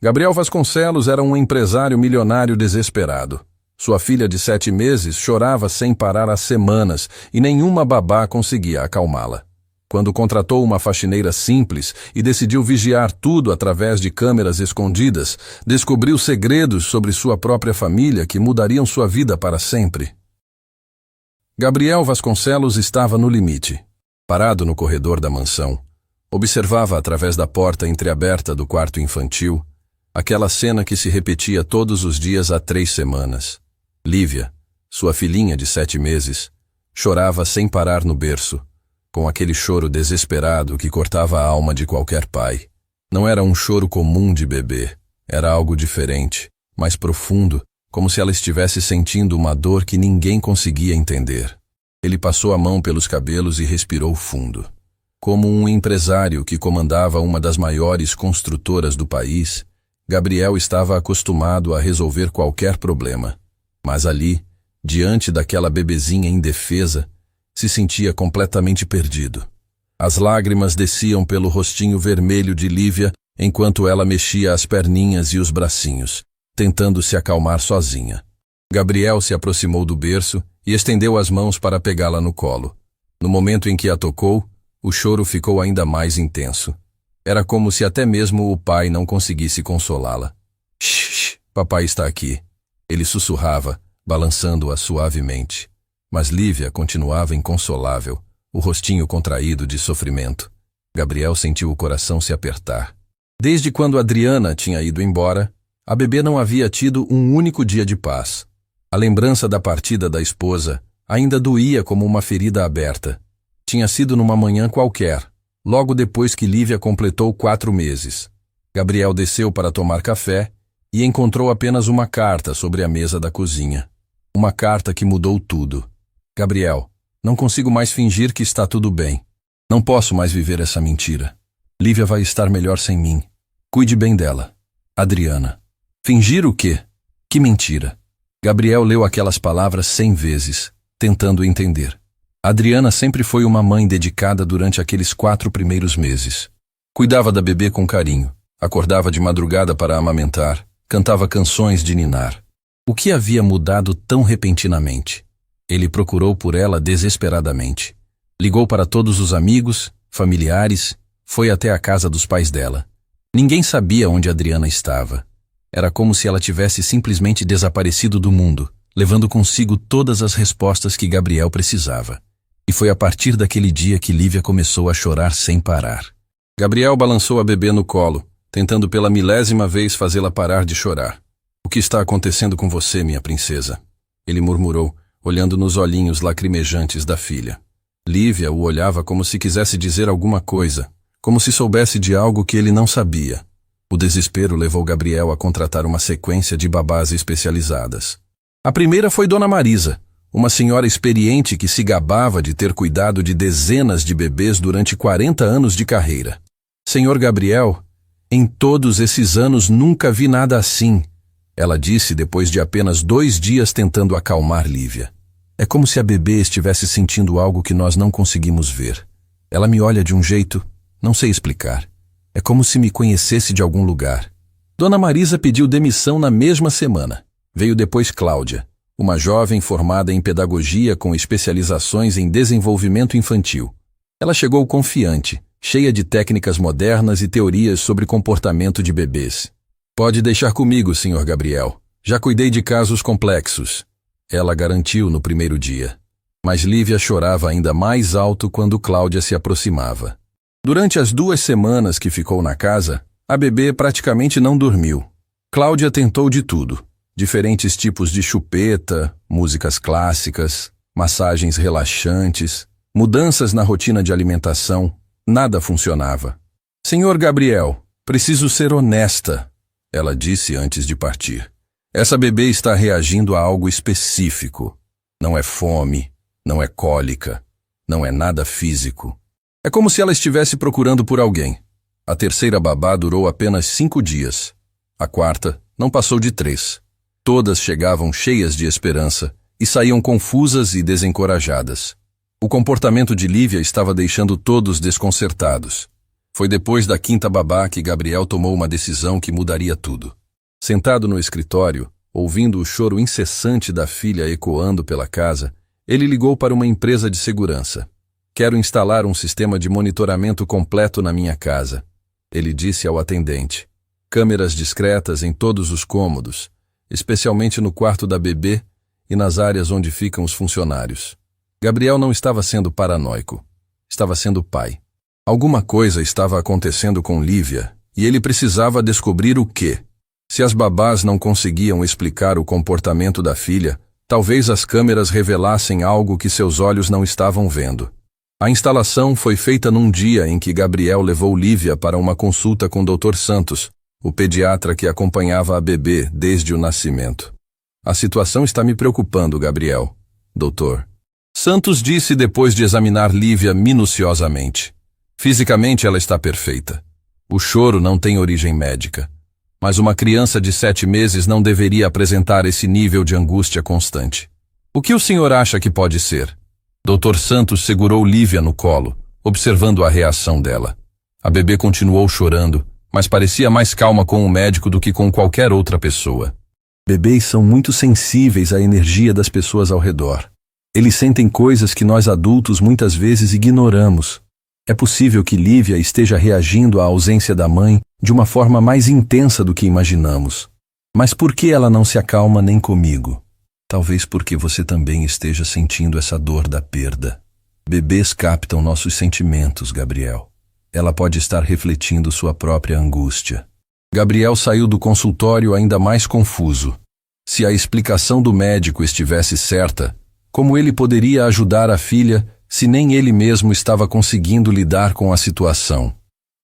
Gabriel Vasconcelos era um empresário milionário desesperado. Sua filha de 7 meses chorava sem parar há semanas e nenhuma babá conseguia acalmá-la. Quando contratou uma faxineira simples e decidiu vigiar tudo através de câmeras escondidas, descobriu segredos sobre sua própria família que mudariam sua vida para sempre. Gabriel Vasconcelos estava no limite. Parado no corredor da mansão, observava através da porta entreaberta do quarto infantil aquela cena que se repetia todos os dias há 3 semanas. Lívia, sua filhinha de 7 meses, chorava sem parar no berço, com aquele choro desesperado que cortava a alma de qualquer pai. Não era um choro comum de bebê, era algo diferente, mais profundo, como se ela estivesse sentindo uma dor que ninguém conseguia entender. Ele passou a mão pelos cabelos e respirou fundo. Como um empresário que comandava uma das maiores construtoras do país, Gabriel estava acostumado a resolver qualquer problema. Mas ali, diante daquela bebezinha indefesa, se sentia completamente perdido. As lágrimas desciam pelo rostinho vermelho de Lívia enquanto ela mexia as perninhas e os bracinhos, tentando se acalmar sozinha. Gabriel se aproximou do berço e estendeu as mãos para pegá-la no colo. No momento em que a tocou, o choro ficou ainda mais intenso. Era como se até mesmo o pai não conseguisse consolá-la. Shh, papai está aqui. Ele sussurrava, balançando-a suavemente. Mas Lívia continuava inconsolável, o rostinho contraído de sofrimento. Gabriel sentiu o coração se apertar. Desde quando Adriana tinha ido embora, a bebê não havia tido um único dia de paz. A lembrança da partida da esposa ainda doía como uma ferida aberta. Tinha sido numa manhã qualquer, logo depois que Lívia completou 4 meses. Gabriel desceu para tomar café e encontrou apenas uma carta sobre a mesa da cozinha. Uma carta que mudou tudo. Gabriel, não consigo mais fingir que está tudo bem. Não posso mais viver essa mentira. Lívia vai estar melhor sem mim. Cuide bem dela. Adriana. Fingir o quê? Que mentira. Gabriel leu aquelas palavras 100 vezes, tentando entender. Adriana sempre foi uma mãe dedicada durante aqueles 4 primeiros meses. Cuidava da bebê com carinho, acordava de madrugada para amamentar, cantava canções de ninar. O que havia mudado tão repentinamente? Ele procurou por ela desesperadamente. Ligou para todos os amigos, familiares, foi até a casa dos pais dela. Ninguém sabia onde Adriana estava. Era como se ela tivesse simplesmente desaparecido do mundo, levando consigo todas as respostas que Gabriel precisava. E foi a partir daquele dia que Lívia começou a chorar sem parar. Gabriel balançou a bebê no colo, tentando pela 1000ª vez fazê-la parar de chorar. O que está acontecendo com você, minha princesa? Ele murmurou, olhando nos olhinhos lacrimejantes da filha. Lívia o olhava como se quisesse dizer alguma coisa, como se soubesse de algo que ele não sabia. O desespero levou Gabriel a contratar uma sequência de babás especializadas. A primeira foi Dona Marisa, uma senhora experiente que se gabava de ter cuidado de dezenas de bebês durante 40 anos de carreira. Senhor Gabriel, em todos esses anos nunca vi nada assim, ela disse depois de apenas 2 dias tentando acalmar Lívia. É como se a bebê estivesse sentindo algo que nós não conseguimos ver. Ela me olha de um jeito, não sei explicar. É como se me conhecesse de algum lugar. Dona Marisa pediu demissão na mesma semana. Veio depois Cláudia, uma jovem formada em pedagogia com especializações em desenvolvimento infantil. Ela chegou confiante, cheia de técnicas modernas e teorias sobre comportamento de bebês. Pode deixar comigo, Sr. Gabriel. Já cuidei de casos complexos. Ela garantiu no primeiro dia. Mas Lívia chorava ainda mais alto quando Cláudia se aproximava. Durante as 2 semanas que ficou na casa, a bebê praticamente não dormiu. Cláudia tentou de tudo. Diferentes tipos de chupeta, músicas clássicas, massagens relaxantes, mudanças na rotina de alimentação. Nada funcionava. Senhor Gabriel, preciso ser honesta, ela disse antes de partir. Essa bebê está reagindo a algo específico. Não é fome, não é cólica, não é nada físico. É como se ela estivesse procurando por alguém. A terceira babá durou apenas 5 dias. A quarta não passou de 3. Todas chegavam cheias de esperança e saíam confusas e desencorajadas. O comportamento de Lívia estava deixando todos desconcertados. Foi depois da quinta babá que Gabriel tomou uma decisão que mudaria tudo. Sentado no escritório, ouvindo o choro incessante da filha ecoando pela casa, ele ligou para uma empresa de segurança. Quero instalar um sistema de monitoramento completo na minha casa, ele disse ao atendente. Câmeras discretas em todos os cômodos, especialmente no quarto da bebê e nas áreas onde ficam os funcionários. Gabriel não estava sendo paranoico, estava sendo pai. Alguma coisa estava acontecendo com Lívia e ele precisava descobrir o quê. Se as babás não conseguiam explicar o comportamento da filha, talvez as câmeras revelassem algo que seus olhos não estavam vendo. A instalação foi feita num dia em que Gabriel levou Lívia para uma consulta com Dr. Santos, o pediatra que acompanhava a bebê desde o nascimento. A situação está me preocupando, Gabriel, doutor. Santos disse depois de examinar Lívia minuciosamente. Fisicamente ela está perfeita. O choro não tem origem médica. Mas uma criança de 7 meses não deveria apresentar esse nível de angústia constante. O que o senhor acha que pode ser? Dr. Santos segurou Lívia no colo, observando a reação dela. A bebê continuou chorando, mas parecia mais calma com o médico do que com qualquer outra pessoa. Bebês são muito sensíveis à energia das pessoas ao redor. Eles sentem coisas que nós adultos muitas vezes ignoramos. É possível que Lívia esteja reagindo à ausência da mãe de uma forma mais intensa do que imaginamos. Mas por que ela não se acalma nem comigo? Talvez porque você também esteja sentindo essa dor da perda. Bebês captam nossos sentimentos, Gabriel. Ela pode estar refletindo sua própria angústia. Gabriel saiu do consultório ainda mais confuso. Se a explicação do médico estivesse certa, como ele poderia ajudar a filha se nem ele mesmo estava conseguindo lidar com a situação?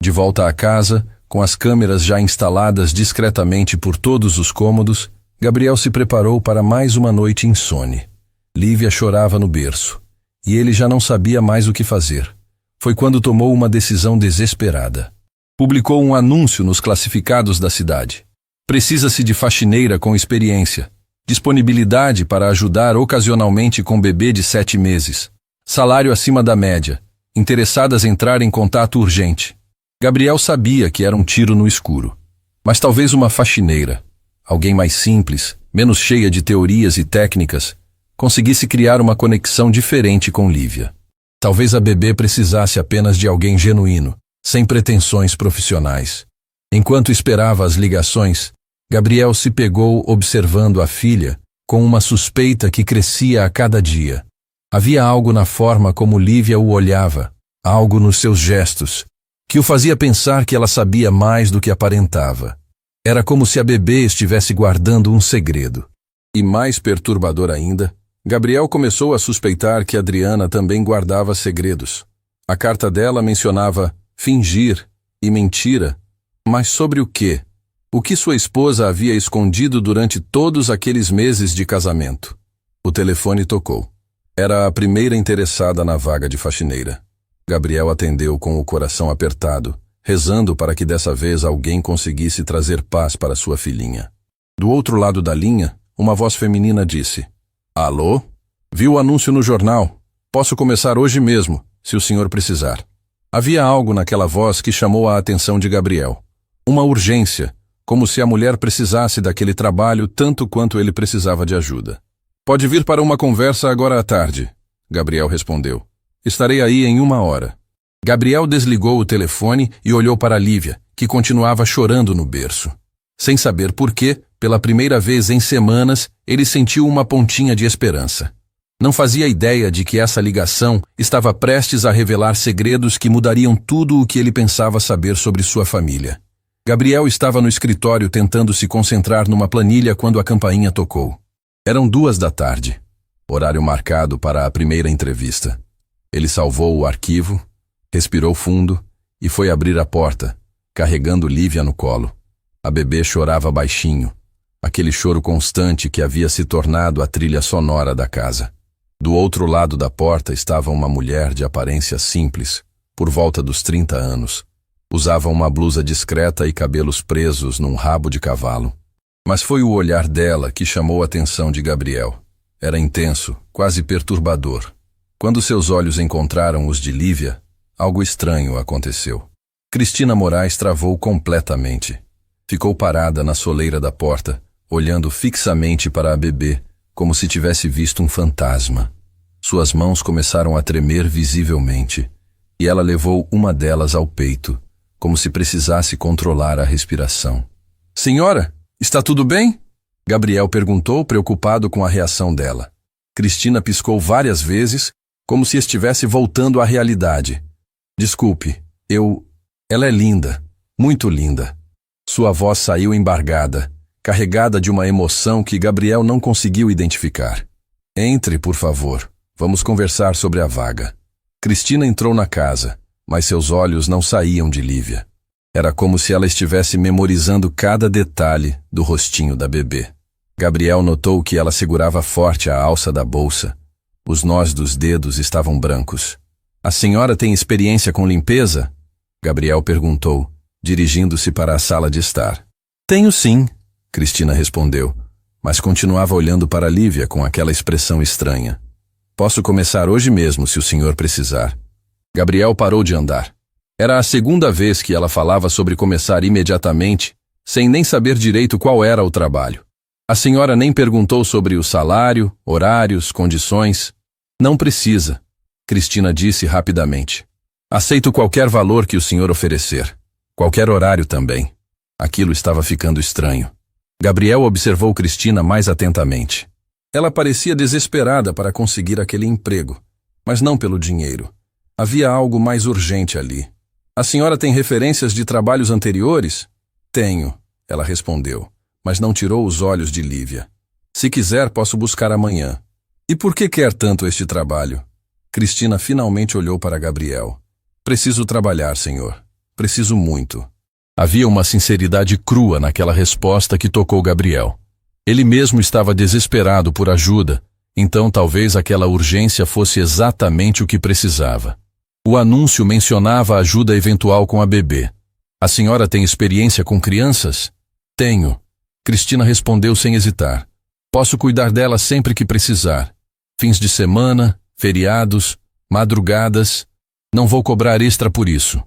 De volta à casa, com as câmeras já instaladas discretamente por todos os cômodos, Gabriel se preparou para mais uma noite insone. Lívia chorava no berço, e ele já não sabia mais o que fazer. Foi quando tomou uma decisão desesperada. Publicou um anúncio nos classificados da cidade. Precisa-se de faxineira com experiência. Disponibilidade para ajudar ocasionalmente com bebê de 7 meses. Salário acima da média. Interessadas em entrar em contato urgente. Gabriel sabia que era um tiro no escuro. Mas talvez uma faxineira, alguém mais simples, menos cheia de teorias e técnicas, conseguisse criar uma conexão diferente com Lívia. Talvez a bebê precisasse apenas de alguém genuíno, sem pretensões profissionais. Enquanto esperava as ligações, Gabriel se pegou observando a filha com uma suspeita que crescia a cada dia. Havia algo na forma como Lívia o olhava, algo nos seus gestos, que o fazia pensar que ela sabia mais do que aparentava. Era como se a bebê estivesse guardando um segredo. E mais perturbador ainda, Gabriel começou a suspeitar que Adriana também guardava segredos. A carta dela mencionava fingir e mentira, mas sobre o quê? O que sua esposa havia escondido durante todos aqueles meses de casamento? O telefone tocou. Era a primeira interessada na vaga de faxineira. Gabriel atendeu com o coração apertado, rezando para que dessa vez alguém conseguisse trazer paz para sua filhinha. Do outro lado da linha, uma voz feminina disse: Alô? Vi o anúncio no jornal. Posso começar hoje mesmo, se o senhor precisar. Havia algo naquela voz que chamou a atenção de Gabriel. Uma urgência, como se a mulher precisasse daquele trabalho tanto quanto ele precisava de ajuda. Pode vir para uma conversa agora à tarde, Gabriel respondeu. Estarei aí em 1 hora. Gabriel desligou o telefone e olhou para Lívia, que continuava chorando no berço. Sem saber por quê, pela primeira vez em semanas, ele sentiu uma pontinha de esperança. Não fazia ideia de que essa ligação estava prestes a revelar segredos que mudariam tudo o que ele pensava saber sobre sua família. Gabriel estava no escritório tentando se concentrar numa planilha quando a campainha tocou. Eram 2 da tarde, horário marcado para a primeira entrevista. Ele salvou o arquivo, respirou fundo e foi abrir a porta, carregando Lívia no colo. A bebê chorava baixinho, aquele choro constante que havia se tornado a trilha sonora da casa. Do outro lado da porta estava uma mulher de aparência simples, por volta dos 30 anos. Usava uma blusa discreta e cabelos presos num rabo de cavalo. Mas foi o olhar dela que chamou a atenção de Gabriel. Era intenso, quase perturbador. Quando seus olhos encontraram os de Lívia, algo estranho aconteceu. Cristina Moraes travou completamente. Ficou parada na soleira da porta, olhando fixamente para a bebê, como se tivesse visto um fantasma. Suas mãos começaram a tremer visivelmente, e ela levou uma delas ao peito, como se precisasse controlar a respiração. Senhora, está tudo bem? Gabriel perguntou, preocupado com a reação dela. Cristina piscou várias vezes, como se estivesse voltando à realidade. Desculpe, Ela é linda, muito linda. Sua voz saiu embargada, carregada de uma emoção que Gabriel não conseguiu identificar. Entre, por favor. Vamos conversar sobre a vaga. Cristina entrou na casa, mas seus olhos não saíam de Lívia. Era como se ela estivesse memorizando cada detalhe do rostinho da bebê. Gabriel notou que ela segurava forte a alça da bolsa. Os nós dos dedos estavam brancos. A senhora tem experiência com limpeza? Gabriel perguntou, dirigindo-se para a sala de estar. Tenho sim, Cristina respondeu, mas continuava olhando para Lívia com aquela expressão estranha. Posso começar hoje mesmo, se o senhor precisar. Gabriel parou de andar. Era a segunda vez que ela falava sobre começar imediatamente, sem nem saber direito qual era o trabalho. A senhora nem perguntou sobre o salário, horários, condições. Não precisa, Cristina disse rapidamente. Aceito qualquer valor que o senhor oferecer. Qualquer horário também. Aquilo estava ficando estranho. Gabriel observou Cristina mais atentamente. Ela parecia desesperada para conseguir aquele emprego, mas não pelo dinheiro. Havia algo mais urgente ali. A senhora tem referências de trabalhos anteriores? Tenho, ela respondeu, mas não tirou os olhos de Lívia. Se quiser, posso buscar amanhã. E por que quer tanto este trabalho? Cristina finalmente olhou para Gabriel. Preciso trabalhar, senhor. Preciso muito. Havia uma sinceridade crua naquela resposta que tocou Gabriel. Ele mesmo estava desesperado por ajuda, então talvez aquela urgência fosse exatamente o que precisava. O anúncio mencionava ajuda eventual com a bebê. A senhora tem experiência com crianças? Tenho. Cristina respondeu sem hesitar. Posso cuidar dela sempre que precisar. Fins de semana, feriados, madrugadas. Não vou cobrar extra por isso.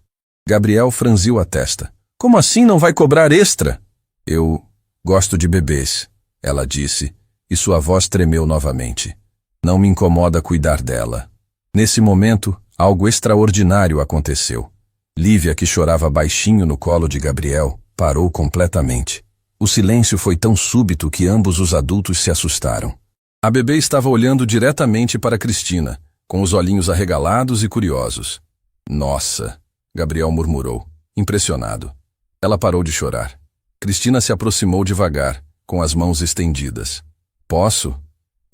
Gabriel franziu a testa. Como assim não vai cobrar extra? Eu gosto de bebês, ela disse, e sua voz tremeu novamente. Não me incomoda cuidar dela. Nesse momento, algo extraordinário aconteceu. Lívia, que chorava baixinho no colo de Gabriel, parou completamente. O silêncio foi tão súbito que ambos os adultos se assustaram. A bebê estava olhando diretamente para Cristina, com os olhinhos arregalados e curiosos. Nossa, Gabriel murmurou, impressionado. Ela parou de chorar. Cristina se aproximou devagar, com as mãos estendidas. Posso?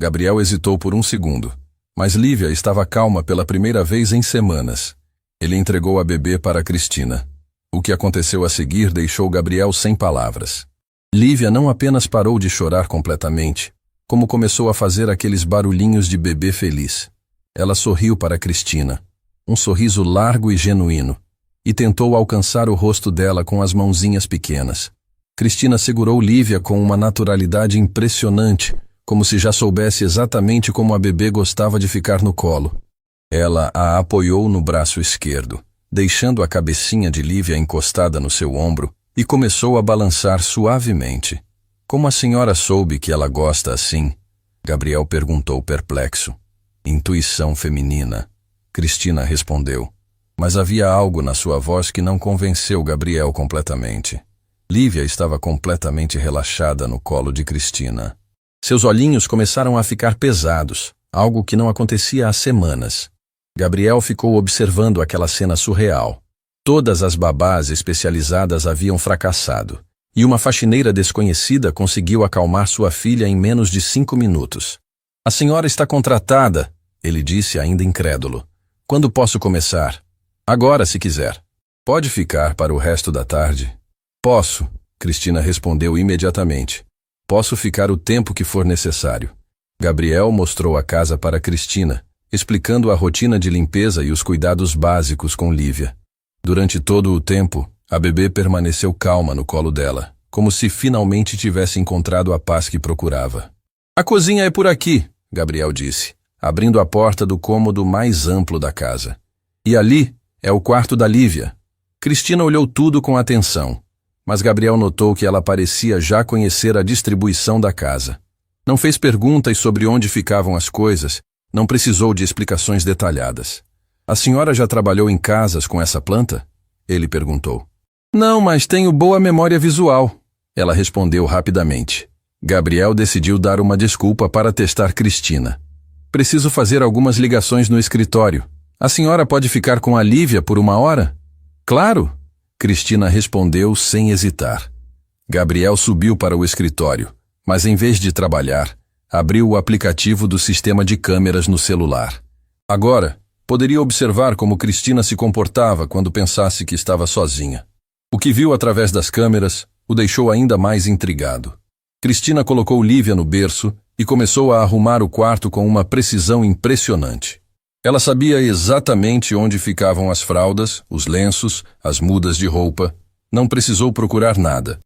Gabriel hesitou por um segundo, mas Lívia estava calma pela primeira vez em semanas. Ele entregou a bebê para Cristina. O que aconteceu a seguir deixou Gabriel sem palavras. Lívia não apenas parou de chorar completamente, como começou a fazer aqueles barulhinhos de bebê feliz. Ela sorriu para Cristina, um sorriso largo e genuíno, e tentou alcançar o rosto dela com as mãozinhas pequenas. Cristina segurou Lívia com uma naturalidade impressionante, como se já soubesse exatamente como a bebê gostava de ficar no colo. Ela a apoiou no braço esquerdo, deixando a cabecinha de Lívia encostada no seu ombro, e começou a balançar suavemente. Como a senhora soube que ela gosta assim? Gabriel perguntou perplexo. Intuição feminina. Cristina respondeu. Mas havia algo na sua voz que não convenceu Gabriel completamente. Lívia estava completamente relaxada no colo de Cristina. Seus olhinhos começaram a ficar pesados, algo que não acontecia há semanas. Gabriel ficou observando aquela cena surreal. Todas as babás especializadas haviam fracassado, e uma faxineira desconhecida conseguiu acalmar sua filha em menos de 5 minutos. A senhora está contratada, ele disse ainda incrédulo. Quando posso começar? Agora, se quiser. Pode ficar para o resto da tarde? Posso, Cristina respondeu imediatamente. Posso ficar o tempo que for necessário. Gabriel mostrou a casa para Cristina, explicando a rotina de limpeza e os cuidados básicos com Lívia. Durante todo o tempo, a bebê permaneceu calma no colo dela, como se finalmente tivesse encontrado a paz que procurava. A cozinha é por aqui, Gabriel disse, abrindo a porta do cômodo mais amplo da casa. E ali é o quarto da Lívia. Cristina olhou tudo com atenção, mas Gabriel notou que ela parecia já conhecer a distribuição da casa. Não fez perguntas sobre onde ficavam as coisas, não precisou de explicações detalhadas. A senhora já trabalhou em casas com essa planta? Ele perguntou. Não, mas tenho boa memória visual. Ela respondeu rapidamente. Gabriel decidiu dar uma desculpa para testar Cristina. Preciso fazer algumas ligações no escritório. A senhora pode ficar com a Lívia por 1 hora? Claro, Cristina respondeu sem hesitar. Gabriel subiu para o escritório, mas em vez de trabalhar, abriu o aplicativo do sistema de câmeras no celular. Agora, poderia observar como Cristina se comportava quando pensasse que estava sozinha. O que viu através das câmeras o deixou ainda mais intrigado. Cristina colocou Lívia no berço e começou a arrumar o quarto com uma precisão impressionante. Ela sabia exatamente onde ficavam as fraldas, os lenços, as mudas de roupa. Não precisou procurar nada.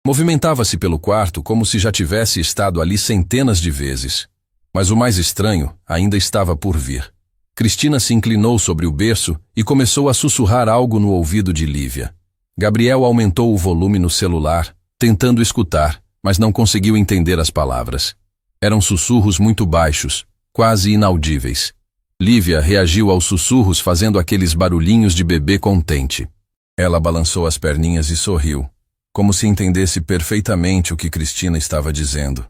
Movimentava-se pelo quarto como se já tivesse estado ali centenas de vezes. Mas o mais estranho ainda estava por vir. Cristina se inclinou sobre o berço e começou a sussurrar algo no ouvido de Lívia. Gabriel aumentou o volume no celular, tentando escutar, mas não conseguiu entender as palavras. Eram sussurros muito baixos, quase inaudíveis. Lívia reagiu aos sussurros fazendo aqueles barulhinhos de bebê contente. Ela balançou as perninhas e sorriu, como se entendesse perfeitamente o que Cristina estava dizendo.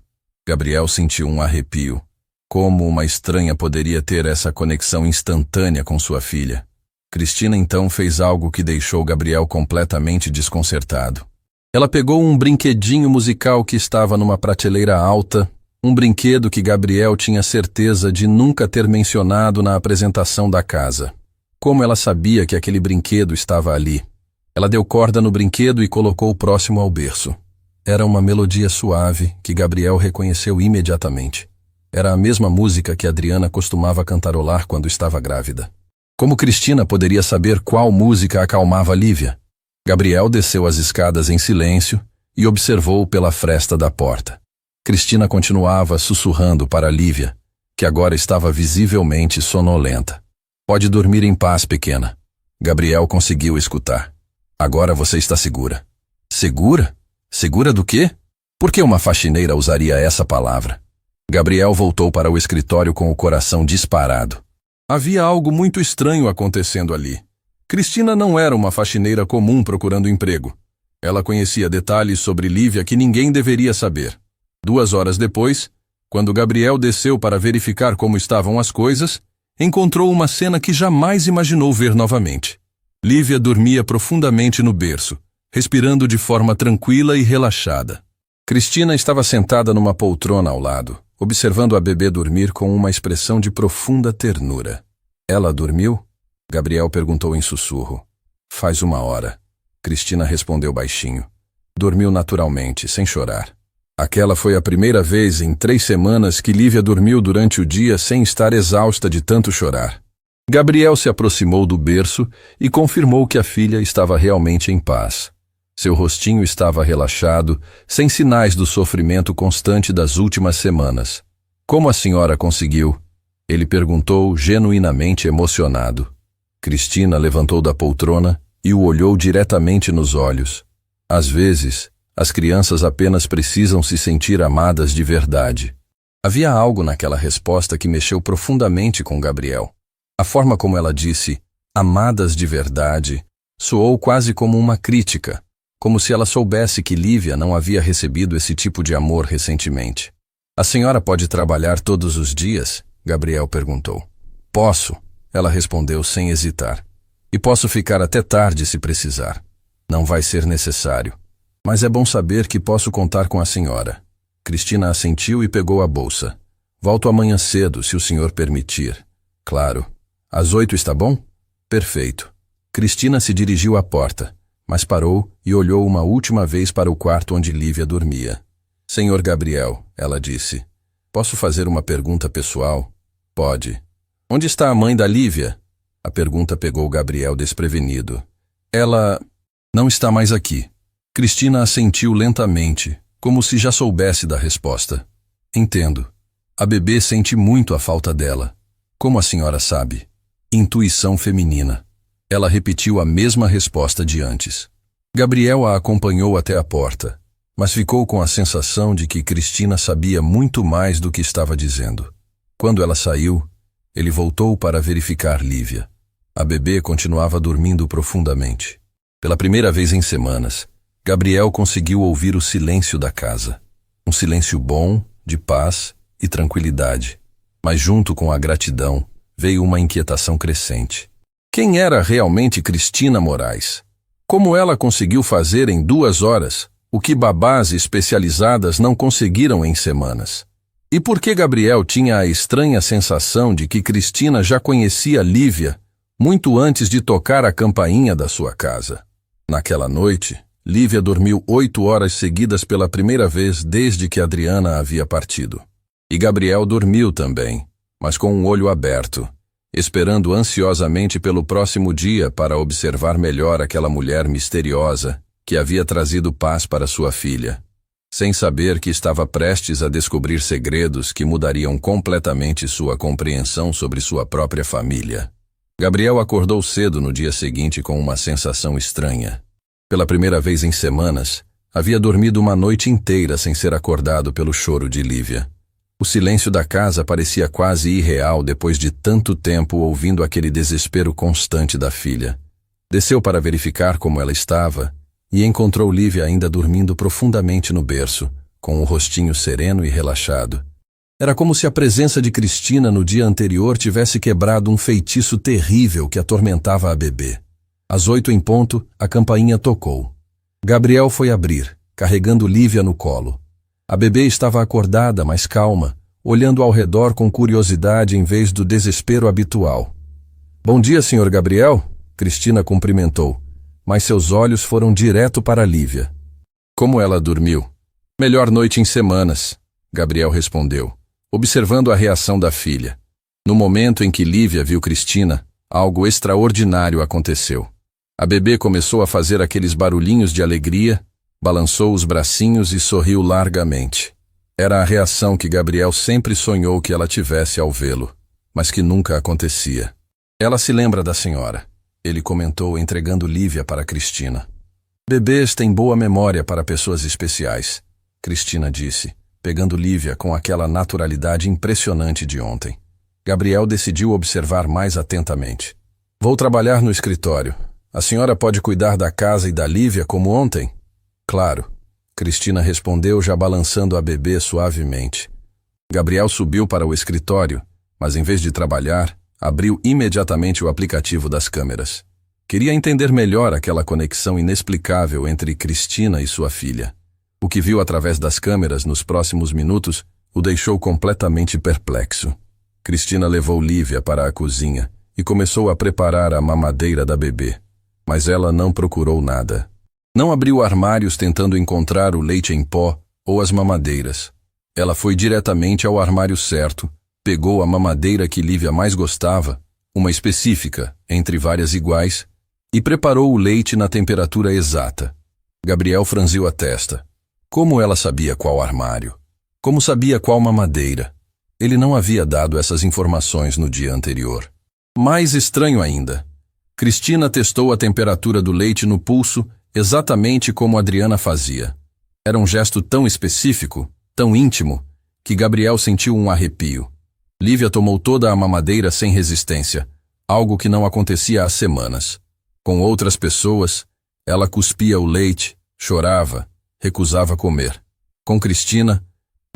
Gabriel sentiu um arrepio. Como uma estranha poderia ter essa conexão instantânea com sua filha? Cristina então fez algo que deixou Gabriel completamente desconcertado. Ela pegou um brinquedinho musical que estava numa prateleira alta, um brinquedo que Gabriel tinha certeza de nunca ter mencionado na apresentação da casa. Como ela sabia que aquele brinquedo estava ali? Ela deu corda no brinquedo e colocou próximo ao berço. Era uma melodia suave que Gabriel reconheceu imediatamente. Era a mesma música que Adriana costumava cantarolar quando estava grávida. Como Cristina poderia saber qual música acalmava Lívia? Gabriel desceu as escadas em silêncio e observou pela fresta da porta. Cristina continuava sussurrando para Lívia, que agora estava visivelmente sonolenta. Pode dormir em paz, pequena. Gabriel conseguiu escutar. Agora você está segura. Segura? Segura do quê? Por que uma faxineira usaria essa palavra? Gabriel voltou para o escritório com o coração disparado. Havia algo muito estranho acontecendo ali. Cristina não era uma faxineira comum procurando emprego. Ela conhecia detalhes sobre Lívia que ninguém deveria saber. 2 horas depois, quando Gabriel desceu para verificar como estavam as coisas, encontrou uma cena que jamais imaginou ver novamente. Lívia dormia profundamente no berço, respirando de forma tranquila e relaxada. Cristina estava sentada numa poltrona ao lado, observando a bebê dormir com uma expressão de profunda ternura. Ela dormiu? Gabriel perguntou em sussurro. Faz 1 hora. Cristina respondeu baixinho. Dormiu naturalmente, sem chorar. Aquela foi a primeira vez em 3 semanas que Lívia dormiu durante o dia sem estar exausta de tanto chorar. Gabriel se aproximou do berço e confirmou que a filha estava realmente em paz. Seu rostinho estava relaxado, sem sinais do sofrimento constante das últimas semanas. Como a senhora conseguiu? Ele perguntou, genuinamente emocionado. Cristina levantou da poltrona e o olhou diretamente nos olhos. Às vezes, as crianças apenas precisam se sentir amadas de verdade. Havia algo naquela resposta que mexeu profundamente com Gabriel. A forma como ela disse, amadas de verdade, soou quase como uma crítica, como se ela soubesse que Lívia não havia recebido esse tipo de amor recentemente. A senhora pode trabalhar todos os dias? Gabriel perguntou. Posso, ela respondeu sem hesitar. E posso ficar até tarde se precisar. Não vai ser necessário. Mas é bom saber que posso contar com a senhora. Cristina assentiu e pegou a bolsa. Volto amanhã cedo, se o senhor permitir. Claro. Às 8 está bom? Perfeito. Cristina se dirigiu à porta, mas parou e olhou uma última vez para o quarto onde Lívia dormia. Senhor Gabriel, ela disse. Posso fazer uma pergunta pessoal? Pode. Onde está a mãe da Lívia? A pergunta pegou Gabriel desprevenido. Ela não está mais aqui. Cristina assentiu lentamente, como se já soubesse da resposta. Entendo. A bebê sente muito a falta dela. Como a senhora sabe? Intuição feminina. Ela repetiu a mesma resposta de antes. Gabriel a acompanhou até a porta, mas ficou com a sensação de que Cristina sabia muito mais do que estava dizendo. Quando ela saiu, ele voltou para verificar Lívia. A bebê continuava dormindo profundamente. Pela primeira vez em semanas, Gabriel conseguiu ouvir o silêncio da casa. Um silêncio bom, de paz e tranquilidade. Mas junto com a gratidão, veio uma inquietação crescente. Quem era realmente Cristina Moraes? Como ela conseguiu fazer em 2 horas o que babás especializadas não conseguiram em semanas? E por que Gabriel tinha a estranha sensação de que Cristina já conhecia Lívia muito antes de tocar a campainha da sua casa? Naquela noite, Lívia dormiu 8 horas seguidas pela primeira vez desde que Adriana havia partido. E Gabriel dormiu também, mas com um olho aberto, esperando ansiosamente pelo próximo dia para observar melhor aquela mulher misteriosa que havia trazido paz para sua filha, sem saber que estava prestes a descobrir segredos que mudariam completamente sua compreensão sobre sua própria família. Gabriel acordou cedo no dia seguinte com uma sensação estranha. Pela primeira vez em semanas, havia dormido uma noite inteira sem ser acordado pelo choro de Lívia. O silêncio da casa parecia quase irreal depois de tanto tempo ouvindo aquele desespero constante da filha. Desceu para verificar como ela estava e encontrou Lívia ainda dormindo profundamente no berço, com o rostinho sereno e relaxado. Era como se a presença de Cristina no dia anterior tivesse quebrado um feitiço terrível que atormentava a bebê. Às 8 em ponto, a campainha tocou. Gabriel foi abrir, carregando Lívia no colo. A bebê estava acordada, mas calma, olhando ao redor com curiosidade em vez do desespero habitual. "Bom dia, Sr. Gabriel", Cristina cumprimentou, mas seus olhos foram direto para Lívia. "Como ela dormiu?" "Melhor noite em semanas", Gabriel respondeu, observando a reação da filha. No momento em que Lívia viu Cristina, algo extraordinário aconteceu. A bebê começou a fazer aqueles barulhinhos de alegria, balançou os bracinhos e sorriu largamente. Era a reação que Gabriel sempre sonhou que ela tivesse ao vê-lo, mas que nunca acontecia. "Ela se lembra da senhora", ele comentou, entregando Lívia para Cristina. "Bebês têm boa memória para pessoas especiais", Cristina disse, pegando Lívia com aquela naturalidade impressionante de ontem. Gabriel decidiu observar mais atentamente. "Vou trabalhar no escritório. A senhora pode cuidar da casa e da Lívia como ontem?" "Claro", Cristina respondeu, já balançando a bebê suavemente. Gabriel subiu para o escritório, mas em vez de trabalhar, abriu imediatamente o aplicativo das câmeras. Queria entender melhor aquela conexão inexplicável entre Cristina e sua filha. O que viu através das câmeras nos próximos minutos o deixou completamente perplexo. Cristina levou Lívia para a cozinha e começou a preparar a mamadeira da bebê. Mas ela não procurou nada. Não abriu armários tentando encontrar o leite em pó ou as mamadeiras. Ela foi diretamente ao armário certo, pegou a mamadeira que Lívia mais gostava, uma específica, entre várias iguais, e preparou o leite na temperatura exata. Gabriel franziu a testa. Como ela sabia qual armário? Como sabia qual mamadeira? Ele não havia dado essas informações no dia anterior. Mais estranho ainda, Cristina testou a temperatura do leite no pulso exatamente como Adriana fazia. Era um gesto tão específico, tão íntimo, que Gabriel sentiu um arrepio. Lívia tomou toda a mamadeira sem resistência, algo que não acontecia há semanas. Com outras pessoas, ela cuspia o leite, chorava, recusava comer. Com Cristina,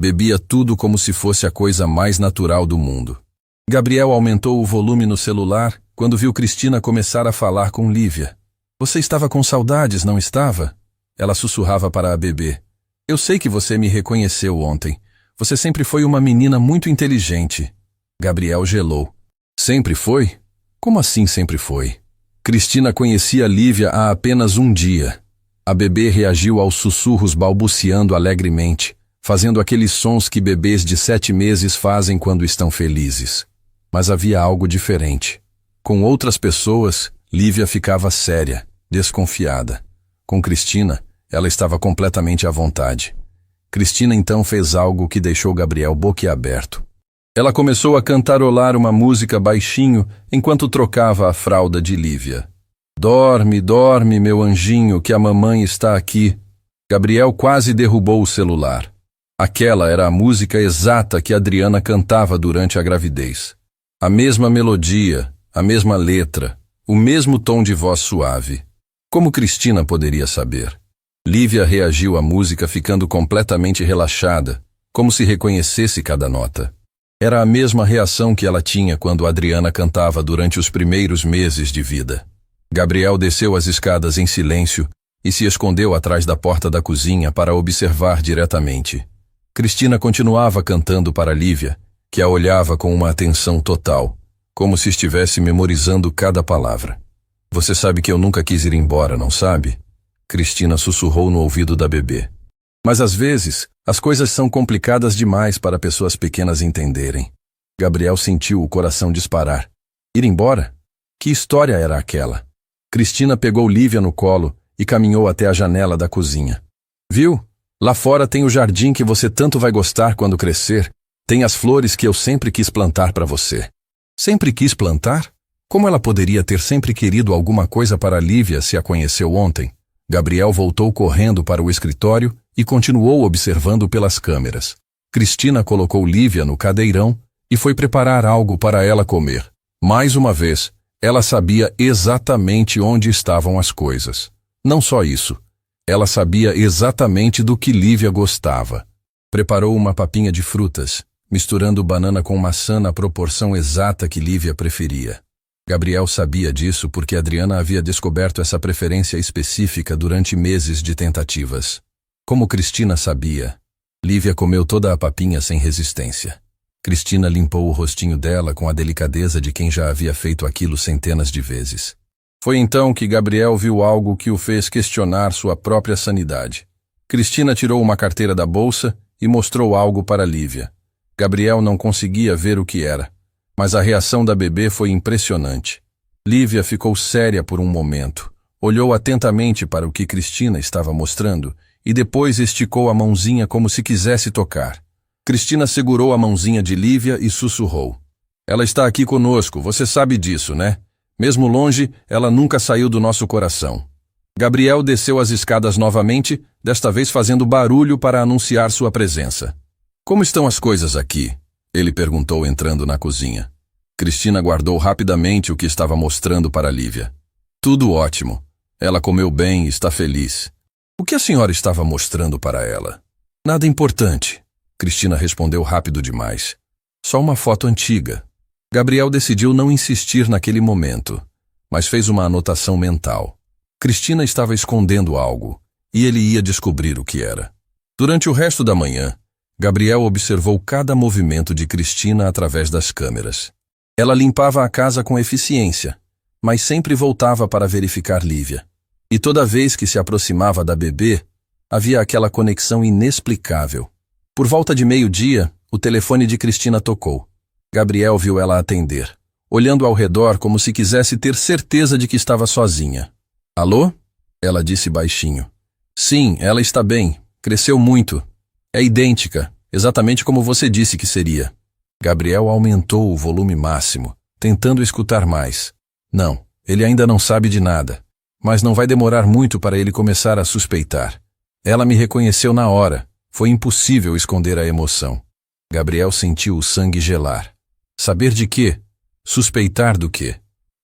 bebia tudo como se fosse a coisa mais natural do mundo. Gabriel aumentou o volume no celular quando viu Cristina começar a falar com Lívia. "Você estava com saudades, não estava?" Ela sussurrava para a bebê. "Eu sei que você me reconheceu ontem. Você sempre foi uma menina muito inteligente." Gabriel gelou. "Sempre foi? Como assim sempre foi?" Cristina conhecia Lívia há apenas um dia. A bebê reagiu aos sussurros balbuciando alegremente, fazendo aqueles sons que bebês de 7 meses fazem quando estão felizes. Mas havia algo diferente. Com outras pessoas, Lívia ficava séria, desconfiada. Com Cristina, ela estava completamente à vontade. Cristina então fez algo que deixou Gabriel boquiaberto. Ela começou a cantarolar uma música baixinho enquanto trocava a fralda de Lívia. Dorme, dorme, meu anjinho, que a mamãe está aqui. Gabriel quase derrubou o celular. Aquela era a música exata que Adriana cantava durante a gravidez. A mesma melodia, a mesma letra, o mesmo tom de voz suave. Como Cristina poderia saber? Lívia reagiu à música ficando completamente relaxada, como se reconhecesse cada nota. Era a mesma reação que ela tinha quando Adriana cantava durante os primeiros meses de vida. Gabriel desceu as escadas em silêncio e se escondeu atrás da porta da cozinha para observar diretamente. Cristina continuava cantando para Lívia, que a olhava com uma atenção total, como se estivesse memorizando cada palavra. Você sabe que eu nunca quis ir embora, não sabe? Cristina sussurrou no ouvido da bebê. Mas às vezes, as coisas são complicadas demais para pessoas pequenas entenderem. Gabriel sentiu o coração disparar. Ir embora? Que história era aquela? Cristina pegou Lívia no colo e caminhou até a janela da cozinha. Viu? Lá fora tem o jardim que você tanto vai gostar quando crescer. Tem as flores que eu sempre quis plantar para você. Sempre quis plantar? Como ela poderia ter sempre querido alguma coisa para Lívia se a conheceu ontem? Gabriel voltou correndo para o escritório e continuou observando pelas câmeras. Cristina colocou Lívia no cadeirão e foi preparar algo para ela comer. Mais uma vez, ela sabia exatamente onde estavam as coisas. Não só isso, ela sabia exatamente do que Lívia gostava. Preparou uma papinha de frutas, misturando banana com maçã na proporção exata que Lívia preferia. Gabriel sabia disso porque Adriana havia descoberto essa preferência específica durante meses de tentativas. Como Cristina sabia, Lívia comeu toda a papinha sem resistência. Cristina limpou o rostinho dela com a delicadeza de quem já havia feito aquilo centenas de vezes. Foi então que Gabriel viu algo que o fez questionar sua própria sanidade. Cristina tirou uma carteira da bolsa e mostrou algo para Lívia. Gabriel não conseguia ver o que era, mas a reação da bebê foi impressionante. Lívia ficou séria por um momento, olhou atentamente para o que Cristina estava mostrando e depois esticou a mãozinha como se quisesse tocar. Cristina segurou a mãozinha de Lívia e sussurrou. Ela está aqui conosco, você sabe disso, né? Mesmo longe, ela nunca saiu do nosso coração. Gabriel desceu as escadas novamente, desta vez fazendo barulho para anunciar sua presença. Como estão as coisas aqui? Ele perguntou entrando na cozinha. Cristina guardou rapidamente o que estava mostrando para Lívia. Tudo ótimo. Ela comeu bem e está feliz. O que a senhora estava mostrando para ela? Nada importante. Cristina respondeu rápido demais. Só uma foto antiga. Gabriel decidiu não insistir naquele momento, mas fez uma anotação mental. Cristina estava escondendo algo, e ele ia descobrir o que era. Durante o resto da manhã, Gabriel observou cada movimento de Cristina através das câmeras. Ela limpava a casa com eficiência, mas sempre voltava para verificar Lívia. E toda vez que se aproximava da bebê, havia aquela conexão inexplicável. Por volta de meio-dia, o telefone de Cristina tocou. Gabriel viu ela atender, olhando ao redor como se quisesse ter certeza de que estava sozinha. Alô? Ela disse baixinho. Sim, ela está bem. Cresceu muito. É idêntica, exatamente como você disse que seria. Gabriel aumentou o volume máximo, tentando escutar mais. Não, ele ainda não sabe de nada, mas não vai demorar muito para ele começar a suspeitar. Ela me reconheceu na hora. Foi impossível esconder a emoção. Gabriel sentiu o sangue gelar. Saber de quê? Suspeitar do quê?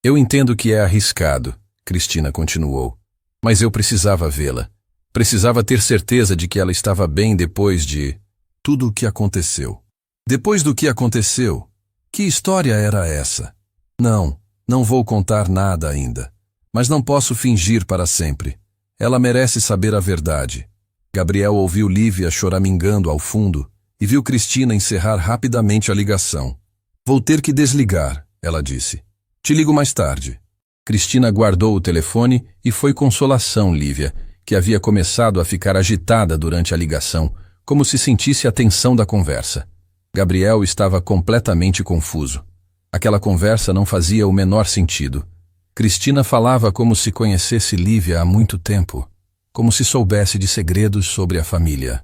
Eu entendo que é arriscado, Cristina continuou. Mas eu precisava vê-la. Precisava ter certeza de que ela estava bem depois de tudo o que aconteceu. Depois do que aconteceu? Que história era essa? Não vou contar nada ainda. Mas não posso fingir para sempre. Ela merece saber a verdade. Gabriel ouviu Lívia choramingando ao fundo e viu Cristina encerrar rapidamente a ligação. Vou ter que desligar, ela disse. Te ligo mais tarde. Cristina guardou o telefone e foi consolação Lívia, que havia começado a ficar agitada durante a ligação, como se sentisse a tensão da conversa. Gabriel estava completamente confuso. Aquela conversa não fazia o menor sentido. Cristina falava como se conhecesse Lívia há muito tempo, como se soubesse de segredos sobre a família.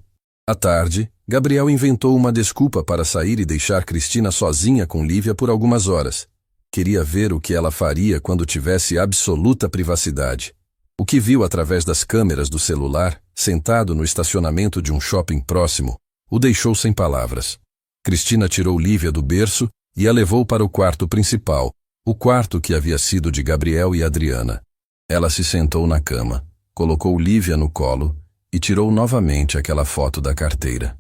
À tarde, Gabriel inventou uma desculpa para sair e deixar Cristina sozinha com Lívia por algumas horas. Queria ver o que ela faria quando tivesse absoluta privacidade. O que viu através das câmeras do celular, sentado no estacionamento de um shopping próximo, o deixou sem palavras. Cristina tirou Lívia do berço e a levou para o quarto principal, o quarto que havia sido de Gabriel e Adriana. Ela se sentou na cama, colocou Lívia no colo e tirou novamente aquela foto da carteira.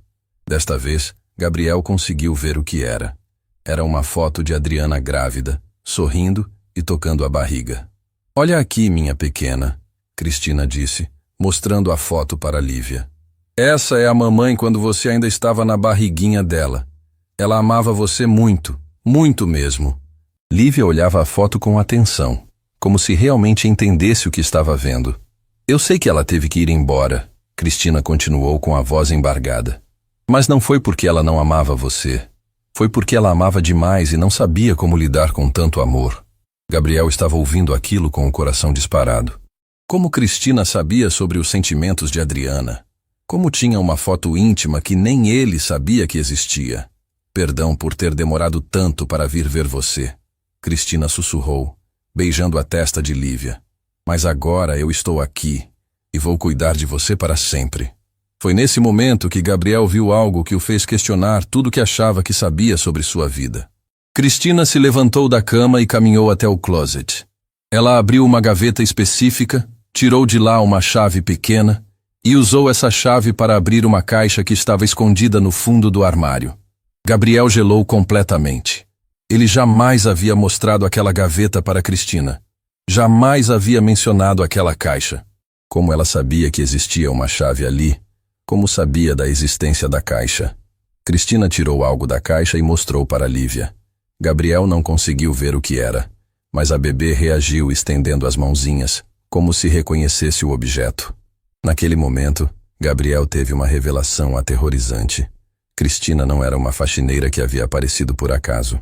Desta vez, Gabriel conseguiu ver o que era. Era uma foto de Adriana grávida, sorrindo e tocando a barriga. "Olha aqui, minha pequena", Cristina disse, mostrando a foto para Lívia. "Essa é a mamãe quando você ainda estava na barriguinha dela. Ela amava você muito, muito mesmo." Lívia olhava a foto com atenção, como se realmente entendesse o que estava vendo. "Eu sei que ela teve que ir embora", Cristina continuou com a voz embargada. "Mas não foi porque ela não amava você. Foi porque ela amava demais e não sabia como lidar com tanto amor." Gabriel estava ouvindo aquilo com o coração disparado. Como Cristina sabia sobre os sentimentos de Adriana? Como tinha uma foto íntima que nem ele sabia que existia? "Perdão por ter demorado tanto para vir ver você", Cristina sussurrou, beijando a testa de Lívia. "Mas agora eu estou aqui e vou cuidar de você para sempre." Foi nesse momento que Gabriel viu algo que o fez questionar tudo que achava que sabia sobre sua vida. Cristina se levantou da cama e caminhou até o closet. Ela abriu uma gaveta específica, tirou de lá uma chave pequena e usou essa chave para abrir uma caixa que estava escondida no fundo do armário. Gabriel gelou completamente. Ele jamais havia mostrado aquela gaveta para Cristina. Jamais havia mencionado aquela caixa. Como ela sabia que existia uma chave ali? Como sabia da existência da caixa? Cristina tirou algo da caixa e mostrou para Lívia. Gabriel não conseguiu ver o que era, mas a bebê reagiu estendendo as mãozinhas, como se reconhecesse o objeto. Naquele momento, Gabriel teve uma revelação aterrorizante. Cristina não era uma faxineira que havia aparecido por acaso.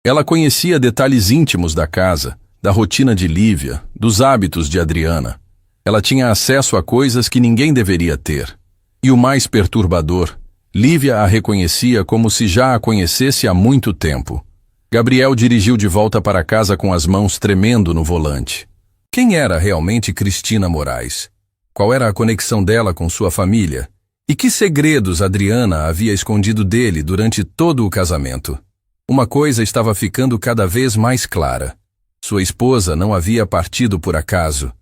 Ela conhecia detalhes íntimos da casa, da rotina de Lívia, dos hábitos de Adriana. Ela tinha acesso a coisas que ninguém deveria ter. E o mais perturbador, Lívia a reconhecia como se já a conhecesse há muito tempo. Gabriel dirigiu de volta para casa com as mãos tremendo no volante. Quem era realmente Cristina Moraes? Qual era a conexão dela com sua família? E que segredos Adriana havia escondido dele durante todo o casamento? Uma coisa estava ficando cada vez mais clara. Sua esposa não havia partido por acaso.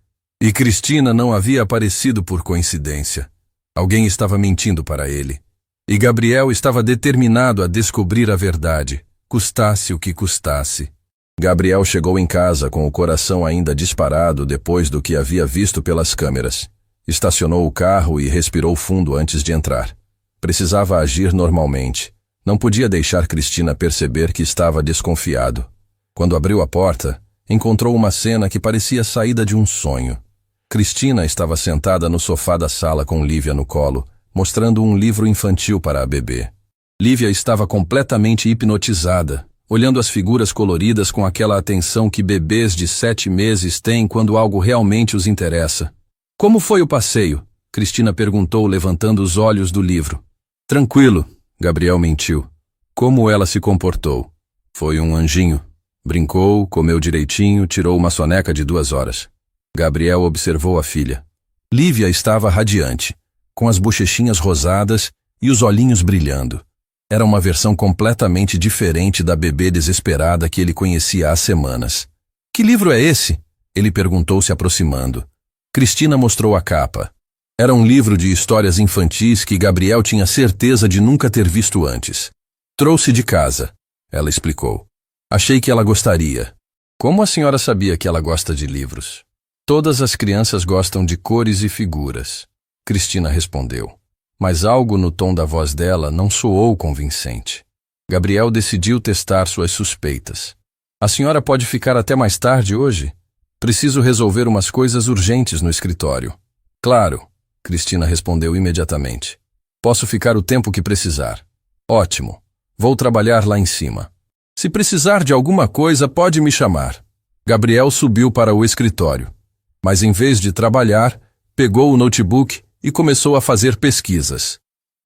E Cristina não havia aparecido por coincidência. Alguém estava mentindo para ele. E Gabriel estava determinado a descobrir a verdade, custasse o que custasse. Gabriel chegou em casa com o coração ainda disparado depois do que havia visto pelas câmeras. Estacionou o carro e respirou fundo antes de entrar. Precisava agir normalmente. Não podia deixar Cristina perceber que estava desconfiado. Quando abriu a porta, encontrou uma cena que parecia saída de um sonho. Cristina estava sentada no sofá da sala com Lívia no colo, mostrando um livro infantil para a bebê. Lívia estava completamente hipnotizada, olhando as figuras coloridas com aquela atenção que bebês de 7 meses têm quando algo realmente os interessa. "Como foi o passeio?" Cristina perguntou, levantando os olhos do livro. "Tranquilo", Gabriel mentiu. "Como ela se comportou?" "Foi um anjinho. Brincou, comeu direitinho, tirou uma soneca de 2 horas. Gabriel observou a filha. Lívia estava radiante, com as bochechinhas rosadas e os olhinhos brilhando. Era uma versão completamente diferente da bebê desesperada que ele conhecia há semanas. "Que livro é esse?" ele perguntou, se aproximando. Cristina mostrou a capa. Era um livro de histórias infantis que Gabriel tinha certeza de nunca ter visto antes. "Trouxe de casa", ela explicou. "Achei que ela gostaria." "Como a senhora sabia que ela gosta de livros?" "Todas as crianças gostam de cores e figuras", Cristina respondeu. Mas algo no tom da voz dela não soou convincente. Gabriel decidiu testar suas suspeitas. "A senhora pode ficar até mais tarde hoje? Preciso resolver umas coisas urgentes no escritório." "Claro", Cristina respondeu imediatamente. "Posso ficar o tempo que precisar." "Ótimo. Vou trabalhar lá em cima. Se precisar de alguma coisa, pode me chamar." Gabriel subiu para o escritório. Mas em vez de trabalhar, pegou o notebook e começou a fazer pesquisas.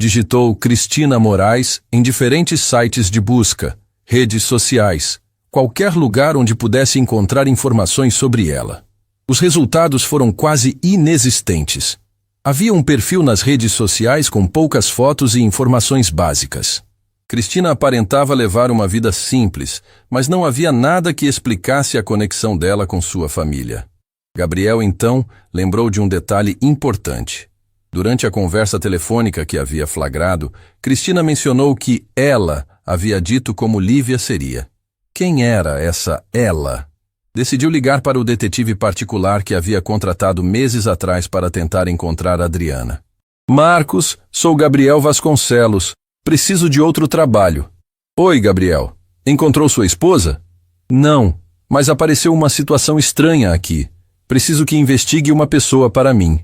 Digitou Cristina Moraes em diferentes sites de busca, redes sociais, qualquer lugar onde pudesse encontrar informações sobre ela. Os resultados foram quase inexistentes. Havia um perfil nas redes sociais com poucas fotos e informações básicas. Cristina aparentava levar uma vida simples, mas não havia nada que explicasse a conexão dela com sua família. Gabriel, então, lembrou de um detalhe importante. Durante a conversa telefônica que havia flagrado, Cristina mencionou que ela havia dito como Lívia seria. Quem era essa ela? Decidiu ligar para o detetive particular que havia contratado meses atrás para tentar encontrar Adriana. Marcos, sou Gabriel Vasconcelos. Preciso de outro trabalho. Oi, Gabriel. Encontrou sua esposa? Não, mas apareceu uma situação estranha aqui. Preciso que investigue uma pessoa para mim.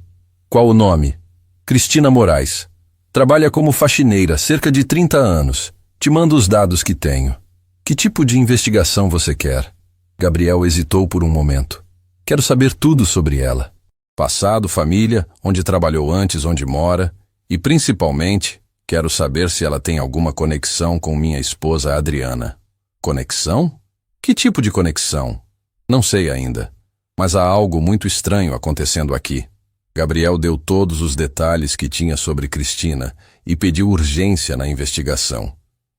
Qual o nome? Cristina Moraes. Trabalha como faxineira, cerca de 30 anos. Te mando os dados que tenho. Que tipo de investigação você quer? Gabriel hesitou por um momento. Quero saber tudo sobre ela. Passado, família, onde trabalhou antes, onde mora. E, principalmente, quero saber se ela tem alguma conexão com minha esposa Adriana. Conexão? Que tipo de conexão? Não sei ainda. Mas há algo muito estranho acontecendo aqui. Gabriel deu todos os detalhes que tinha sobre Cristina e pediu urgência na investigação.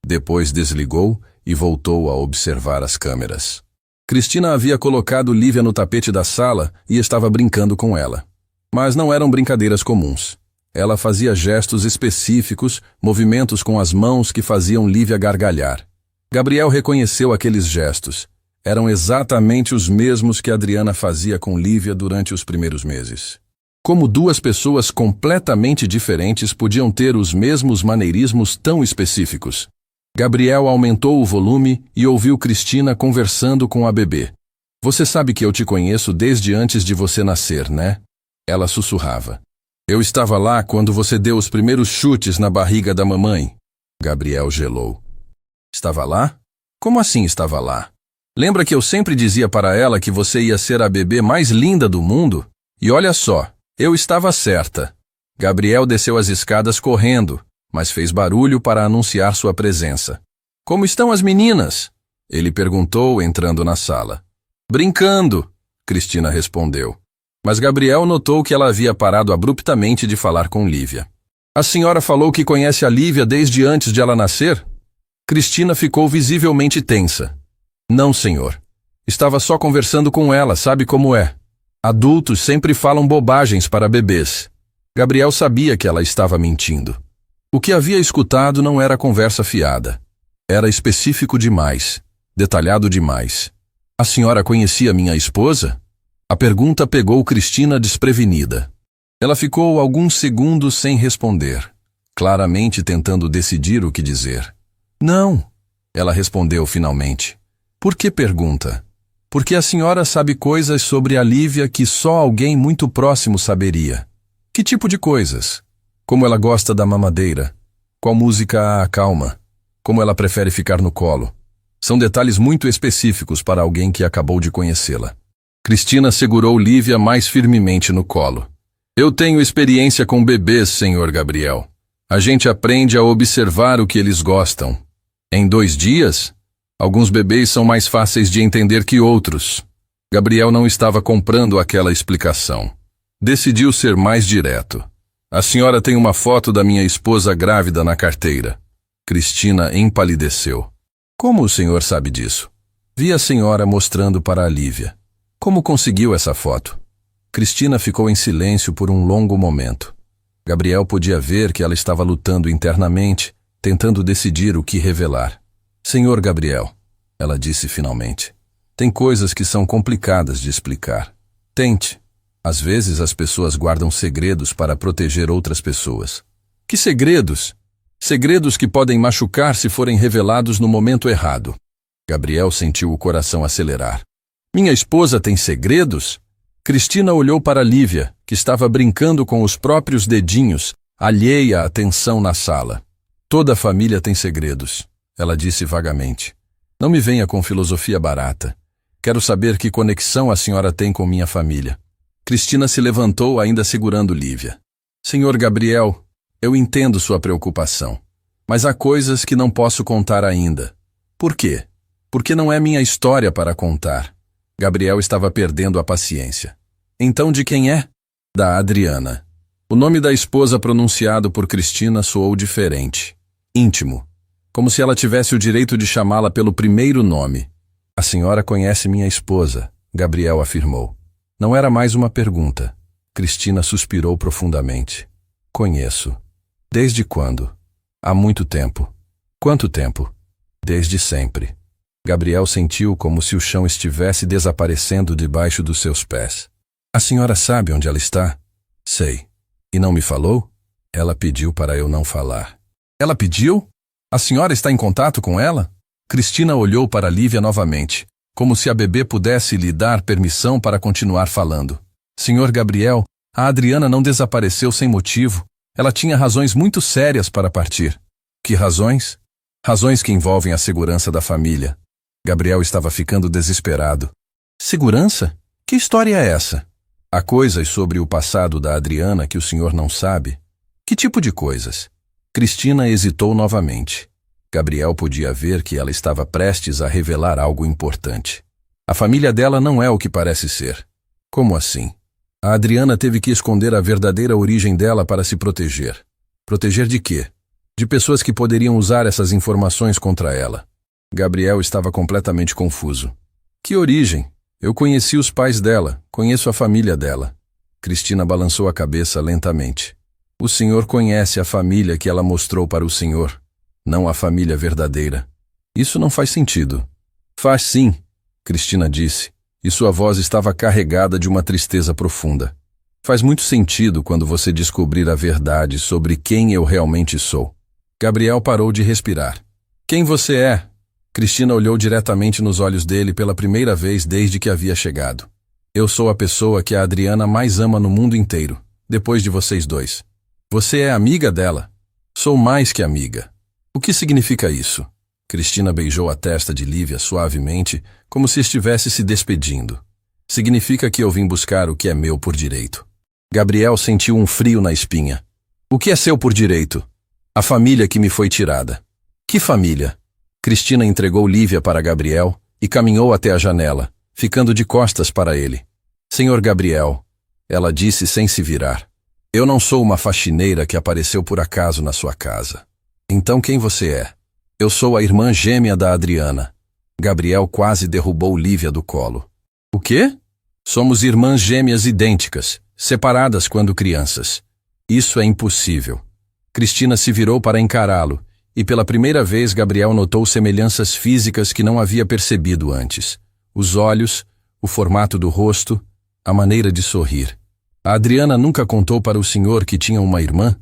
Depois desligou e voltou a observar as câmeras. Cristina havia colocado Lívia no tapete da sala e estava brincando com ela. Mas não eram brincadeiras comuns. Ela fazia gestos específicos, movimentos com as mãos que faziam Lívia gargalhar. Gabriel reconheceu aqueles gestos. Eram exatamente os mesmos que Adriana fazia com Lívia durante os primeiros meses. Como duas pessoas completamente diferentes podiam ter os mesmos maneirismos tão específicos? Gabriel aumentou o volume e ouviu Cristina conversando com a bebê. Você sabe que eu te conheço desde antes de você nascer, né? Ela sussurrava. Eu estava lá quando você deu os primeiros chutes na barriga da mamãe. Gabriel gelou. Estava lá? Como assim estava lá? Lembra que eu sempre dizia para ela que você ia ser a bebê mais linda do mundo? E olha só, eu estava certa. Gabriel desceu as escadas correndo, mas fez barulho para anunciar sua presença. Como estão as meninas? Ele perguntou, entrando na sala. Brincando, Cristina respondeu. Mas Gabriel notou que ela havia parado abruptamente de falar com Lívia. A senhora falou que conhece a Lívia desde antes de ela nascer? Cristina ficou visivelmente tensa. Não, senhor. Estava só conversando com ela, sabe como é? Adultos sempre falam bobagens para bebês. Gabriel sabia que ela estava mentindo. O que havia escutado não era conversa fiada. Era específico demais, detalhado demais. A senhora conhecia minha esposa? A pergunta pegou Cristina desprevenida. Ela ficou alguns segundos sem responder, claramente tentando decidir o que dizer. Não, ela respondeu finalmente. Por que pergunta? Porque a senhora sabe coisas sobre a Lívia que só alguém muito próximo saberia. Que tipo de coisas? Como ela gosta da mamadeira? Qual música a acalma? Como ela prefere ficar no colo? São detalhes muito específicos para alguém que acabou de conhecê-la. Cristina segurou Lívia mais firmemente no colo. Eu tenho experiência com bebês, senhor Gabriel. A gente aprende a observar o que eles gostam. Em 2 dias, alguns bebês são mais fáceis de entender que outros. Gabriel não estava comprando aquela explicação. Decidiu ser mais direto. A senhora tem uma foto da minha esposa grávida na carteira. Cristina empalideceu. Como o senhor sabe disso? Vi a senhora mostrando para a Lívia. Como conseguiu essa foto? Cristina ficou em silêncio por um longo momento. Gabriel podia ver que ela estava lutando internamente, tentando decidir o que revelar. Senhor Gabriel, ela disse finalmente, tem coisas que são complicadas de explicar. Tente. Às vezes as pessoas guardam segredos para proteger outras pessoas. Que segredos? Segredos que podem machucar se forem revelados no momento errado. Gabriel sentiu o coração acelerar. Minha esposa tem segredos? Cristina olhou para Lívia, que estava brincando com os próprios dedinhos, alheia à tensão na sala. Toda a família tem segredos, ela disse vagamente. Não me venha com filosofia barata. Quero saber que conexão a senhora tem com minha família. Cristina se levantou, ainda segurando Lívia. Senhor Gabriel, eu entendo sua preocupação, mas há coisas que não posso contar ainda. Por quê? Porque não é minha história para contar. Gabriel estava perdendo a paciência. Então de quem é? Da Adriana. O nome da esposa pronunciado por Cristina soou diferente. Íntimo. Como se ela tivesse o direito de chamá-la pelo primeiro nome. A senhora conhece minha esposa, Gabriel afirmou. Não era mais uma pergunta. Cristina suspirou profundamente. Conheço. Desde quando? Há muito tempo. Quanto tempo? Desde sempre. Gabriel sentiu como se o chão estivesse desaparecendo debaixo dos seus pés. A senhora sabe onde ela está? Sei. E não me falou? Ela pediu para eu não falar. Ela pediu? A senhora está em contato com ela? Cristina olhou para Lívia novamente, como se a bebê pudesse lhe dar permissão para continuar falando. Senhor Gabriel, a Adriana não desapareceu sem motivo. Ela tinha razões muito sérias para partir. Que razões? Razões que envolvem a segurança da família. Gabriel estava ficando desesperado. Segurança? Que história é essa? Há coisas sobre o passado da Adriana que o senhor não sabe? Que tipo de coisas? Cristina hesitou novamente. Gabriel podia ver que ela estava prestes a revelar algo importante. A família dela não é o que parece ser. Como assim? A Adriana teve que esconder a verdadeira origem dela para se proteger. Proteger de quê? De pessoas que poderiam usar essas informações contra ela. Gabriel estava completamente confuso. Que origem? Eu conheci os pais dela, conheço a família dela. Cristina balançou a cabeça lentamente. O senhor conhece a família que ela mostrou para o senhor, não a família verdadeira. Isso não faz sentido. Faz sim, Cristina disse, e sua voz estava carregada de uma tristeza profunda. Faz muito sentido quando você descobrir a verdade sobre quem eu realmente sou. Gabriel parou de respirar. Quem você é? Cristina olhou diretamente nos olhos dele pela primeira vez desde que havia chegado. Eu sou a pessoa que a Adriana mais ama no mundo inteiro, depois de vocês dois. Você é amiga dela? Sou mais que amiga. O que significa isso? Cristina beijou a testa de Lívia suavemente, como se estivesse se despedindo. Significa que eu vim buscar o que é meu por direito. Gabriel sentiu um frio na espinha. O que é seu por direito? A família que me foi tirada. Que família? Cristina entregou Lívia para Gabriel e caminhou até a janela, ficando de costas para ele. Senhor Gabriel, ela disse sem se virar. Eu não sou uma faxineira que apareceu por acaso na sua casa. Então quem você é? Eu sou a irmã gêmea da Adriana. Gabriel quase derrubou Lívia do colo. O quê? Somos irmãs gêmeas idênticas, separadas quando crianças. Isso é impossível. Cristina se virou para encará-lo, e pela primeira vez Gabriel notou semelhanças físicas que não havia percebido antes. Os olhos, o formato do rosto, a maneira de sorrir. A Adriana nunca contou para o senhor que tinha uma irmã?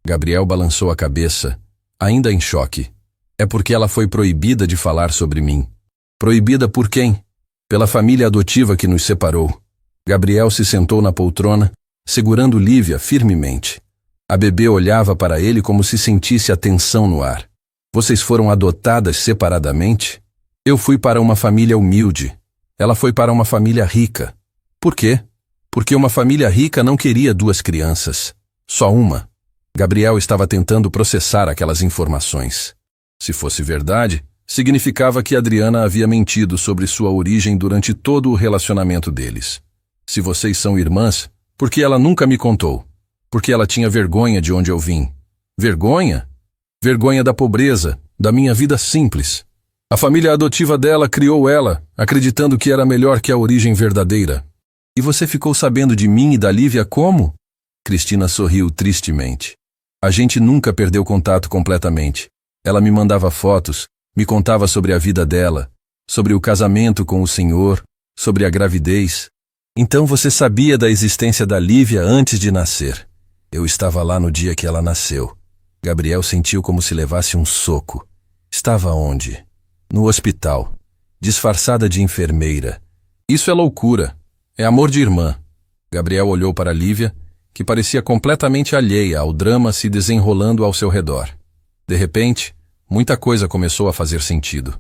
Gabriel balançou a cabeça, ainda em choque. É porque ela foi proibida de falar sobre mim. Proibida por quem? Pela família adotiva que nos separou. Gabriel se sentou na poltrona, segurando Lívia firmemente. A bebê olhava para ele como se sentisse a tensão no ar. Vocês foram adotadas separadamente? Eu fui para uma família humilde. Ela foi para uma família rica. Por quê? Porque uma família rica não queria duas crianças. Só uma. Gabriel estava tentando processar aquelas informações. Se fosse verdade, significava que Adriana havia mentido sobre sua origem durante todo o relacionamento deles. Se vocês são irmãs, por que ela nunca me contou? Porque ela tinha vergonha de onde eu vim. Vergonha? Vergonha da pobreza, da minha vida simples. A família adotiva dela criou ela, acreditando que era melhor que a origem verdadeira. E você ficou sabendo de mim e da Lívia como? Cristina sorriu tristemente. A gente nunca perdeu contato completamente. Ela me mandava fotos, me contava sobre a vida dela, sobre o casamento com o senhor, sobre a gravidez. Então você sabia da existência da Lívia antes de nascer. Eu estava lá no dia que ela nasceu. Gabriel sentiu como se levasse um soco. Estava onde? No hospital, disfarçada de enfermeira. Isso é loucura. É amor de irmã. Gabriel olhou para Lívia, que parecia completamente alheia ao drama se desenrolando ao seu redor. De repente, muita coisa começou a fazer sentido.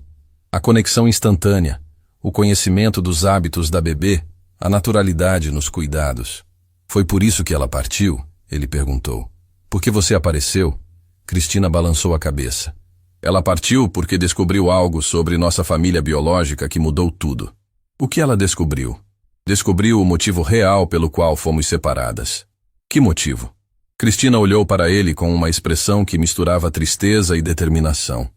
A conexão instantânea, o conhecimento dos hábitos da bebê, a naturalidade nos cuidados. Foi por isso que ela partiu? Ele perguntou. Por que você apareceu? Cristina balançou a cabeça. Ela partiu porque descobriu algo sobre nossa família biológica que mudou tudo. O que ela descobriu? Descobriu o motivo real pelo qual fomos separadas. Que motivo? Cristina olhou para ele com uma expressão que misturava tristeza e determinação.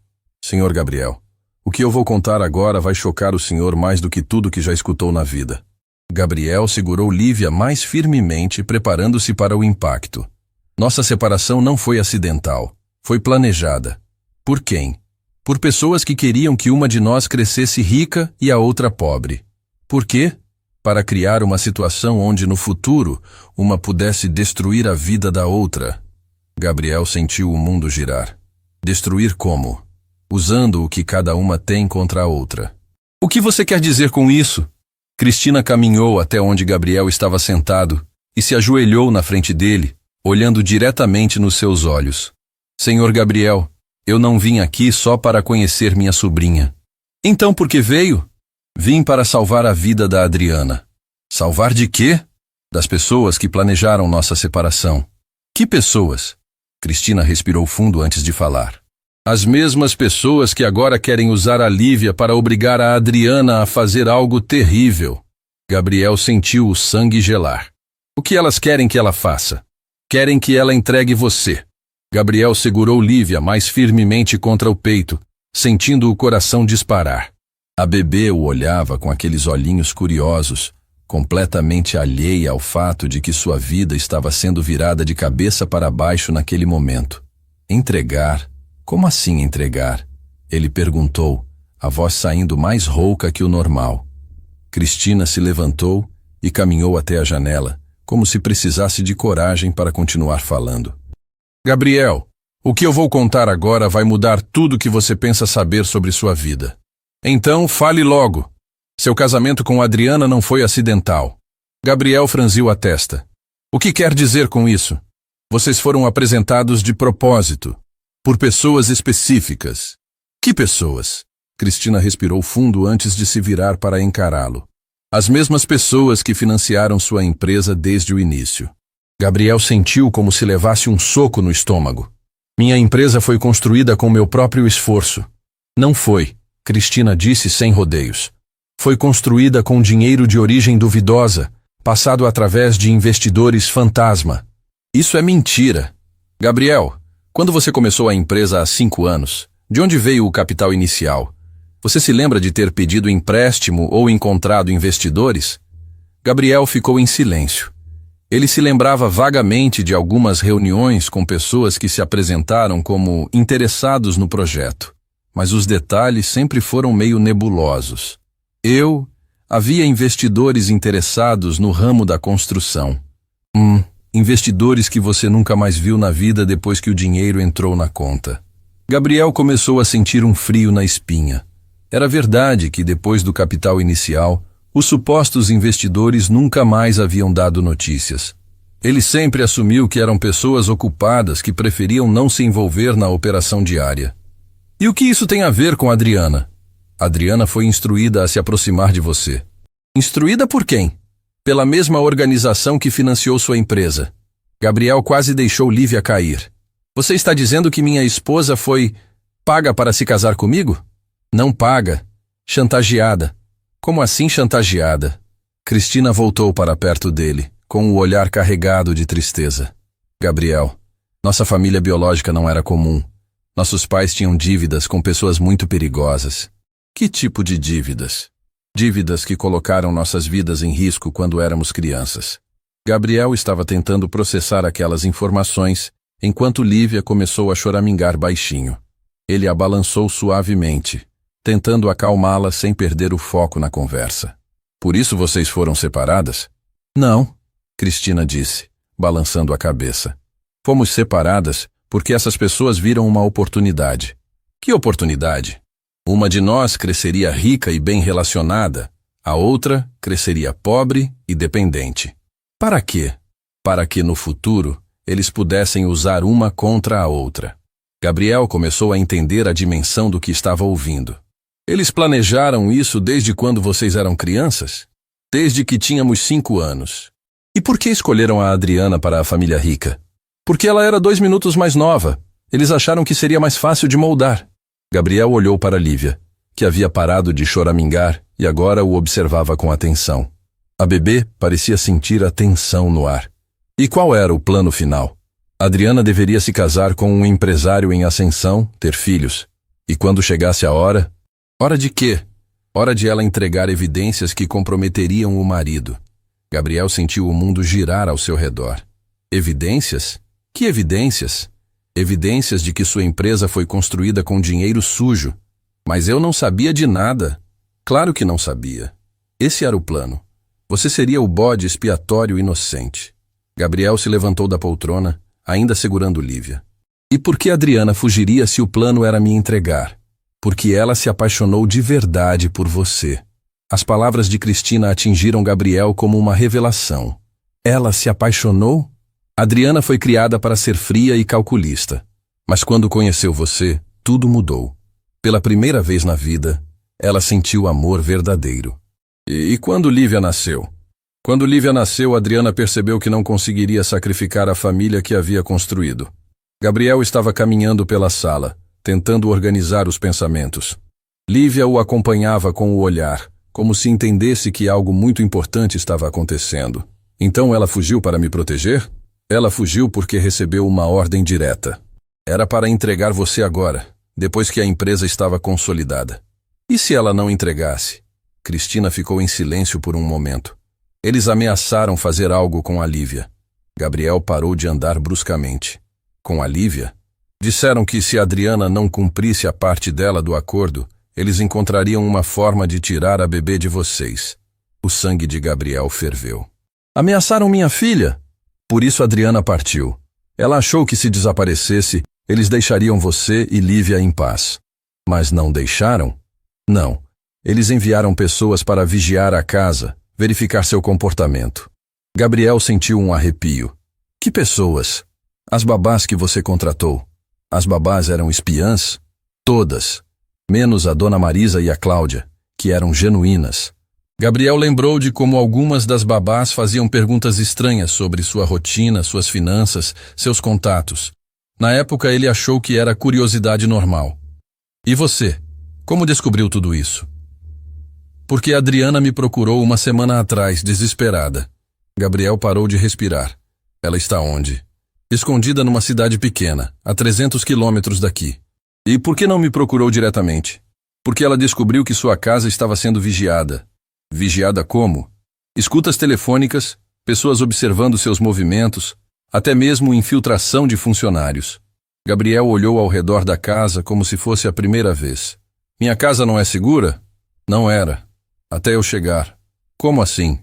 Senhor Gabriel, o que eu vou contar agora vai chocar o senhor mais do que tudo que já escutou na vida. Gabriel segurou Lívia mais firmemente, preparando-se para o impacto. Nossa separação não foi acidental, foi planejada. Por quem? Por pessoas que queriam que uma de nós crescesse rica e a outra pobre. Por quê? Para criar uma situação onde no futuro uma pudesse destruir a vida da outra. Gabriel sentiu o mundo girar. Destruir como? Usando o que cada uma tem contra a outra. O que você quer dizer com isso? Cristina caminhou até onde Gabriel estava sentado e se ajoelhou na frente dele, olhando diretamente nos seus olhos. Senhor Gabriel, eu não vim aqui só para conhecer minha sobrinha. Então por que veio? Vim para salvar a vida da Adriana. Salvar de quê? Das pessoas que planejaram nossa separação. Que pessoas? Cristina respirou fundo antes de falar. As mesmas pessoas que agora querem usar a Lívia para obrigar a Adriana a fazer algo terrível. Gabriel sentiu o sangue gelar. O que elas querem que ela faça? Querem que ela entregue você. Gabriel segurou Lívia mais firmemente contra o peito, sentindo o coração disparar. A bebê o olhava com aqueles olhinhos curiosos, completamente alheia ao fato de que sua vida estava sendo virada de cabeça para baixo naquele momento. Entregar? Como assim entregar? Ele perguntou, a voz saindo mais rouca que o normal. Cristina se levantou e caminhou até a janela, como se precisasse de coragem para continuar falando. Gabriel, o que eu vou contar agora vai mudar tudo o que você pensa saber sobre sua vida. Então, fale logo. Seu casamento com Adriana não foi acidental. Gabriel franziu a testa. O que quer dizer com isso? Vocês foram apresentados de propósito, por pessoas específicas. Que pessoas? Cristina respirou fundo antes de se virar para encará-lo. As mesmas pessoas que financiaram sua empresa desde o início. Gabriel sentiu como se levasse um soco no estômago. Minha empresa foi construída com meu próprio esforço. Não foi, Cristina disse sem rodeios. Foi construída com dinheiro de origem duvidosa, passado através de investidores fantasma. Isso é mentira. Gabriel, quando você começou a empresa há 5 anos, de onde veio o capital inicial? Você se lembra de ter pedido empréstimo ou encontrado investidores? Gabriel ficou em silêncio. Ele se lembrava vagamente de algumas reuniões com pessoas que se apresentaram como interessados no projeto, mas os detalhes sempre foram meio nebulosos. Havia investidores interessados no ramo da construção. Investidores que você nunca mais viu na vida depois que o dinheiro entrou na conta. Gabriel começou a sentir um frio na espinha. Era verdade que depois do capital inicial, os supostos investidores nunca mais haviam dado notícias. Ele sempre assumiu que eram pessoas ocupadas que preferiam não se envolver na operação diária. E o que isso tem a ver com Adriana? Adriana foi instruída a se aproximar de você. Instruída por quem? Pela mesma organização que financiou sua empresa. Gabriel quase deixou Lívia cair. Você está dizendo que minha esposa foi paga para se casar comigo? Não paga. Chantageada. Como assim chantageada? Cristina voltou para perto dele, com o olhar carregado de tristeza. Gabriel, nossa família biológica não era comum. Nossos pais tinham dívidas com pessoas muito perigosas. Que tipo de dívidas? Dívidas que colocaram nossas vidas em risco quando éramos crianças. Gabriel estava tentando processar aquelas informações, enquanto Lívia começou a choramingar baixinho. Ele a balançou suavemente, tentando acalmá-la sem perder o foco na conversa. Por isso vocês foram separadas? Não, Cristina disse, balançando a cabeça. Fomos separadas porque essas pessoas viram uma oportunidade. Que oportunidade? Uma de nós cresceria rica e bem relacionada, a outra cresceria pobre e dependente. Para quê? Para que no futuro eles pudessem usar uma contra a outra. Gabriel começou a entender a dimensão do que estava ouvindo. Eles planejaram isso desde quando vocês eram crianças? Desde que tínhamos 5 anos. E por que escolheram a Adriana para a família rica? Porque ela era 2 minutos mais nova. Eles acharam que seria mais fácil de moldar. Gabriel olhou para Lívia, que havia parado de choramingar e agora o observava com atenção. A bebê parecia sentir a tensão no ar. E qual era o plano final? Adriana deveria se casar com um empresário em ascensão, ter filhos. E quando chegasse a hora... Hora de quê? Hora de ela entregar evidências que comprometeriam o marido. Gabriel sentiu o mundo girar ao seu redor. Evidências? Que evidências? Evidências de que sua empresa foi construída com dinheiro sujo. Mas eu não sabia de nada. Claro que não sabia. Esse era o plano. Você seria o bode expiatório inocente. Gabriel se levantou da poltrona, ainda segurando Lívia. E por que Adriana fugiria se o plano era me entregar? Porque ela se apaixonou de verdade por você. As palavras de Cristina atingiram Gabriel como uma revelação. Ela se apaixonou? Adriana foi criada para ser fria e calculista. Mas quando conheceu você, tudo mudou. Pela primeira vez na vida, ela sentiu amor verdadeiro. E quando Lívia nasceu? Quando Lívia nasceu, Adriana percebeu que não conseguiria sacrificar a família que havia construído. Gabriel estava caminhando pela sala, tentando organizar os pensamentos. Lívia o acompanhava com o olhar, como se entendesse que algo muito importante estava acontecendo. Então ela fugiu para me proteger? Ela fugiu porque recebeu uma ordem direta. Era para entregar você agora, depois que a empresa estava consolidada. E se ela não entregasse? Cristina ficou em silêncio por um momento. Eles ameaçaram fazer algo com a Lívia. Gabriel parou de andar bruscamente. Com a Lívia? Disseram que se Adriana não cumprisse a parte dela do acordo, eles encontrariam uma forma de tirar a bebê de vocês. O sangue de Gabriel ferveu. Ameaçaram minha filha? Por isso Adriana partiu. Ela achou que se desaparecesse, eles deixariam você e Lívia em paz. Mas não deixaram? Não. Eles enviaram pessoas para vigiar a casa, verificar seu comportamento. Gabriel sentiu um arrepio. Que pessoas? As babás que você contratou. As babás eram espiãs? Todas. Menos a Dona Marisa e a Cláudia, que eram genuínas. Gabriel lembrou de como algumas das babás faziam perguntas estranhas sobre sua rotina, suas finanças, seus contatos. Na época ele achou que era curiosidade normal. E você? Como descobriu tudo isso? Porque Adriana me procurou uma semana atrás, desesperada. Gabriel parou de respirar. Ela está onde? Escondida numa cidade pequena, a 300 quilômetros daqui. E por que não me procurou diretamente? Porque ela descobriu que sua casa estava sendo vigiada. Vigiada como? Escutas telefônicas, pessoas observando seus movimentos, até mesmo infiltração de funcionários. Gabriel olhou ao redor da casa como se fosse a primeira vez. Minha casa não é segura? Não era. Até eu chegar. Como assim?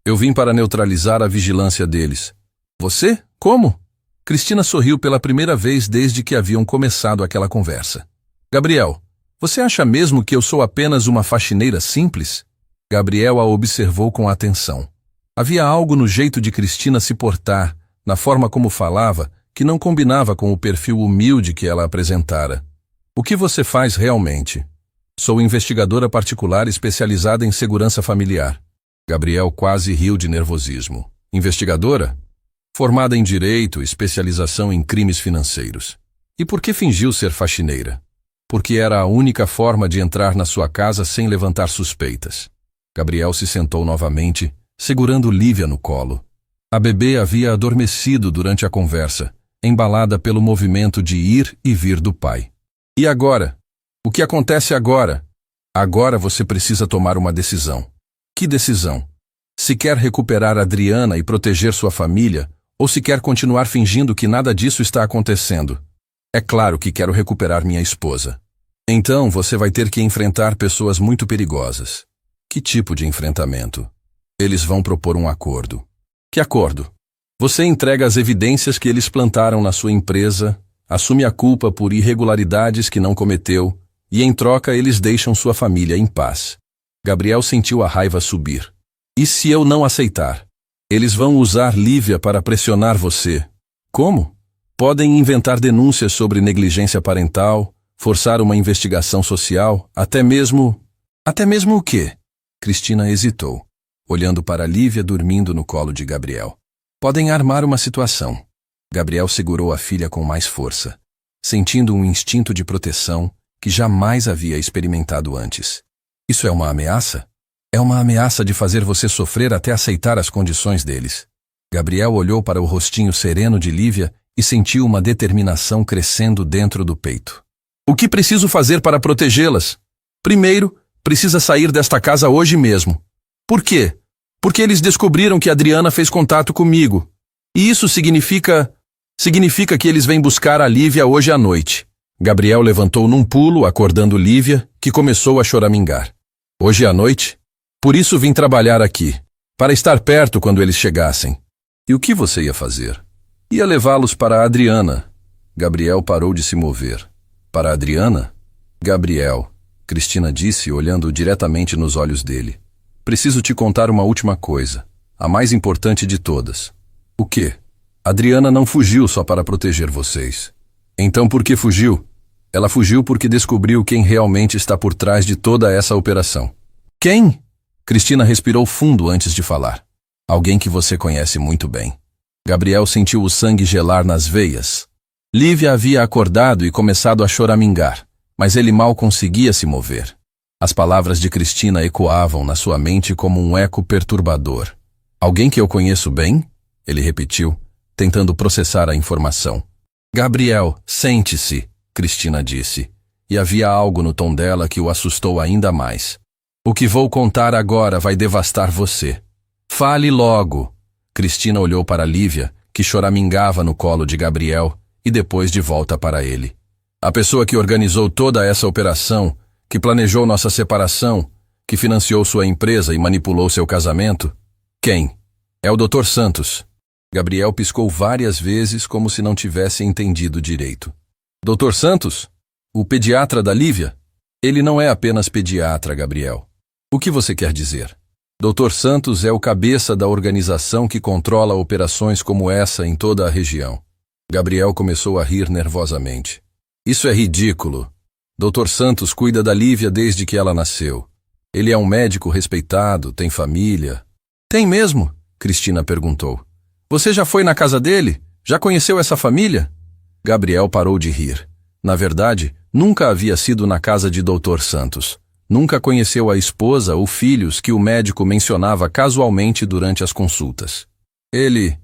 Eu vim para neutralizar a vigilância deles. Você? Como? Cristina sorriu pela primeira vez desde que haviam começado aquela conversa. Gabriel, você acha mesmo que eu sou apenas uma faxineira simples? Gabriel a observou com atenção. Havia algo no jeito de Cristina se portar, na forma como falava, que não combinava com o perfil humilde que ela apresentara. O que você faz realmente? Sou investigadora particular especializada em segurança familiar. Gabriel quase riu de nervosismo. Investigadora? Formada em Direito, especialização em crimes financeiros. E por que fingiu ser faxineira? Porque era a única forma de entrar na sua casa sem levantar suspeitas. Gabriel se sentou novamente, segurando Lívia no colo. A bebê havia adormecido durante a conversa, embalada pelo movimento de ir e vir do pai. E agora? O que acontece agora? Agora você precisa tomar uma decisão. Que decisão? Se quer recuperar Adriana e proteger sua família, ou se quer continuar fingindo que nada disso está acontecendo? É claro que quero recuperar minha esposa. Então você vai ter que enfrentar pessoas muito perigosas. Que tipo de enfrentamento? Eles vão propor um acordo. Que acordo? Você entrega as evidências que eles plantaram na sua empresa, assume a culpa por irregularidades que não cometeu, e em troca eles deixam sua família em paz. Gabriel sentiu a raiva subir. E se eu não aceitar? Eles vão usar Lívia para pressionar você. Como? Podem inventar denúncias sobre negligência parental, forçar uma investigação social, até mesmo... Até mesmo o quê? Cristina hesitou, olhando para Lívia dormindo no colo de Gabriel. Podem armar uma situação. Gabriel segurou a filha com mais força, sentindo um instinto de proteção que jamais havia experimentado antes. Isso é uma ameaça? É uma ameaça de fazer você sofrer até aceitar as condições deles. Gabriel olhou para o rostinho sereno de Lívia e sentiu uma determinação crescendo dentro do peito. O que preciso fazer para protegê-las? Primeiro, precisa sair desta casa hoje mesmo. Por quê? Porque eles descobriram que Adriana fez contato comigo. E isso significa que eles vêm buscar a Lívia hoje à noite. Gabriel levantou num pulo, acordando Lívia, que começou a choramingar. Hoje à noite? Por isso vim trabalhar aqui, para estar perto quando eles chegassem. E o que você ia fazer? Ia levá-los para a Adriana. Gabriel parou de se mover. Para a Adriana? Gabriel, Cristina disse, olhando diretamente nos olhos dele. Preciso te contar uma última coisa, a mais importante de todas. O quê? Adriana não fugiu só para proteger vocês. Então por que fugiu? Ela fugiu porque descobriu quem realmente está por trás de toda essa operação. Quem? Cristina respirou fundo antes de falar. Alguém que você conhece muito bem. Gabriel sentiu o sangue gelar nas veias. Lívia havia acordado e começado a choramingar, mas ele mal conseguia se mover. As palavras de Cristina ecoavam na sua mente como um eco perturbador. Alguém que eu conheço bem? Ele repetiu, tentando processar a informação. Gabriel, sente-se, Cristina disse, e havia algo no tom dela que o assustou ainda mais. O que vou contar agora vai devastar você. Fale logo. Cristina olhou para Lívia, que choramingava no colo de Gabriel, e depois de volta para ele. A pessoa que organizou toda essa operação, que planejou nossa separação, que financiou sua empresa e manipulou seu casamento? Quem? É o Dr. Santos. Gabriel piscou várias vezes como se não tivesse entendido direito. Dr. Santos? O pediatra da Lívia? Ele não é apenas pediatra, Gabriel. O que você quer dizer? Dr. Santos é o cabeça da organização que controla operações como essa em toda a região. Gabriel começou a rir nervosamente. Isso é ridículo. Dr. Santos cuida da Lívia desde que ela nasceu. Ele é um médico respeitado, tem família. Tem mesmo? Cristina perguntou. Você já foi na casa dele? Já conheceu essa família? Gabriel parou de rir. Na verdade, nunca havia sido na casa de Dr. Santos. Nunca conheceu a esposa ou filhos que o médico mencionava casualmente durante as consultas. Ele